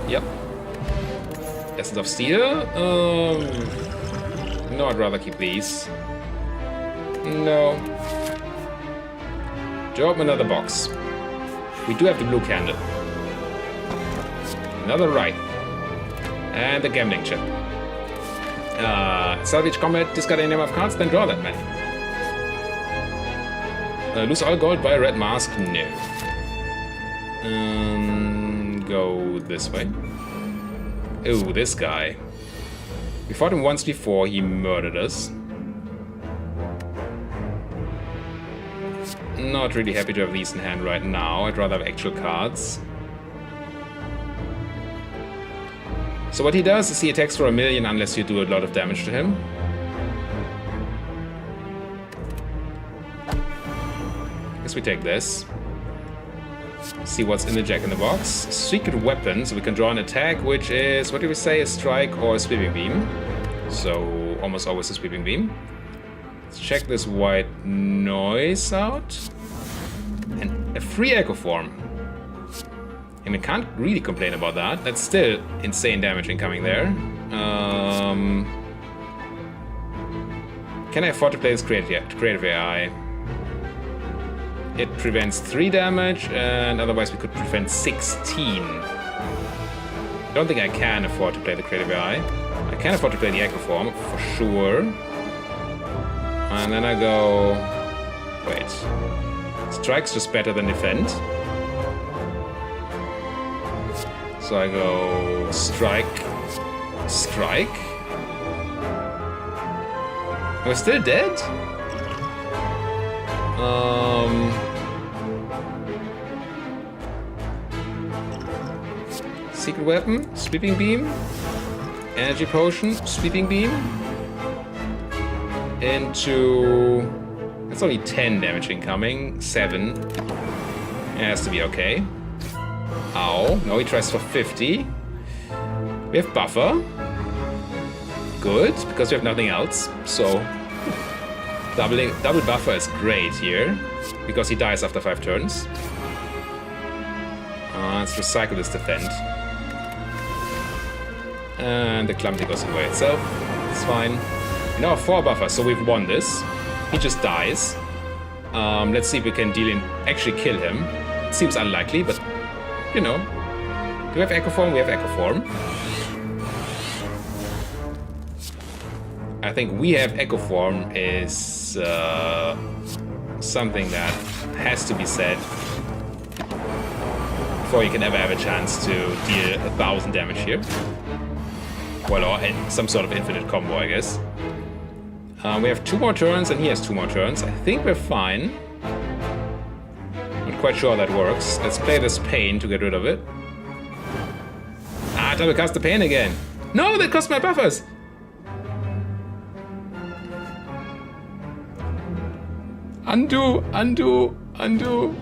Yep. Essence of Steel? No, I'd rather keep these. No. Draw up another box. We do have the blue candle. Another right. And the gambling chip. Salvage combat, discard any number of cards, then draw that man. Lose all gold, buy a red mask? No. Go this way. Oh, this guy. We fought him once before, he murdered us. Not really happy to have these in hand right now. I'd rather have actual cards. So what he does is he attacks for 1,000,000 unless you do a lot of damage to him. Guess we take this. See what's in the Jack in the Box. Secret weapon, so we can draw an attack, which is, what do we say, a strike or a sweeping beam. So almost always a sweeping beam. Let's check this white noise out. And a free Echo Form. I mean, can't really complain about that. That's still insane damage incoming there. Can I afford to play this creative AI? It prevents 3 damage, and otherwise we could prevent 16. I don't think I can afford to play the creative AI. I can afford to play the Echo Form, for sure. And then I go... Wait. Strike's just better than defend. So I go... Strike. Strike? Am I still dead? Secret weapon, sweeping beam, energy potion, sweeping beam, into... That's only 10 damage incoming, 7. It has to be okay. Ow, no, he tries for 50. We have buffer. Good, because we have nothing else, so... Double buffer is great here, because he dies after 5 turns. Let's recycle this defend. And the clumsy goes away itself. It's fine. We now have 4 buffers, so we've won this. He just dies. Let's see if we can actually kill him. It seems unlikely, but you know. Do we have Echo Form? We have Echo Form. I think we have Echo Form is something that has to be said before you can ever have a chance to deal 1,000 damage here. Well, or some sort of infinite combo, I guess. We have 2 more turns, and he has 2 more turns. I think we're fine. Not quite sure how that works. Let's play this pain to get rid of it. Ah, double cast the pain again. No, that cost my buffers. Undo, undo, undo.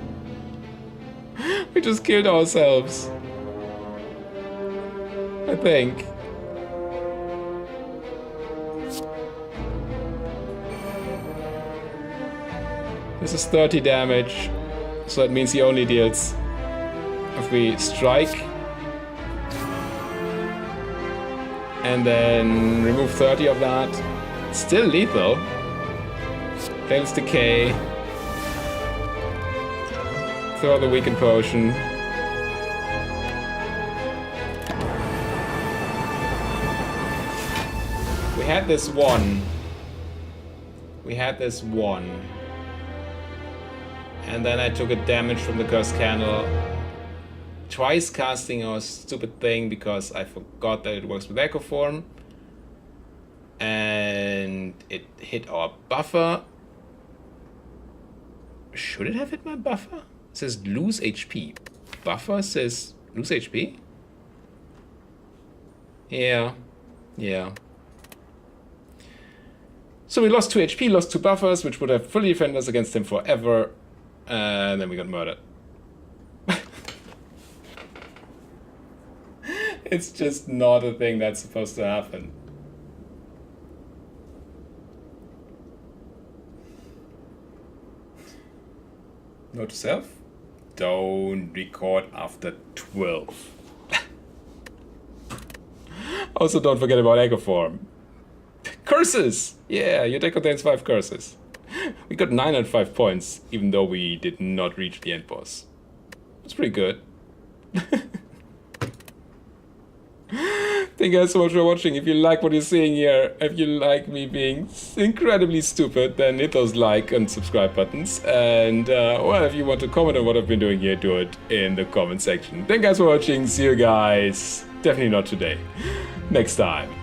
We just killed ourselves. I think. This is 30 damage, so that means he only deals if we strike and then remove 30 of that. It's still lethal. Flames Decay. Throw the Weakened Potion. We had this one. And then I took a damage from the Cursed Candle. Twice casting our stupid thing because I forgot that it works with Echo Form. And it hit our buffer. Should it have hit my buffer? It says lose HP. Buffer says lose HP? Yeah. So we lost 2 HP, lost 2 buffers, which would have fully defended us against him forever. And then we got murdered. It's just not a thing that's supposed to happen. Note to self, don't record after 12. Also, don't forget about Echo Form. Curses! Yeah, your deck contains 5 curses. We got 905 points, even though we did not reach the end boss. It's pretty good. Thank you guys so much for watching. If you like what you're seeing here, if you like me being incredibly stupid, then hit those like and subscribe buttons. And, well, if you want to comment on what I've been doing here, do it in the comment section. Thank you guys for watching. See you guys, definitely not today, next time.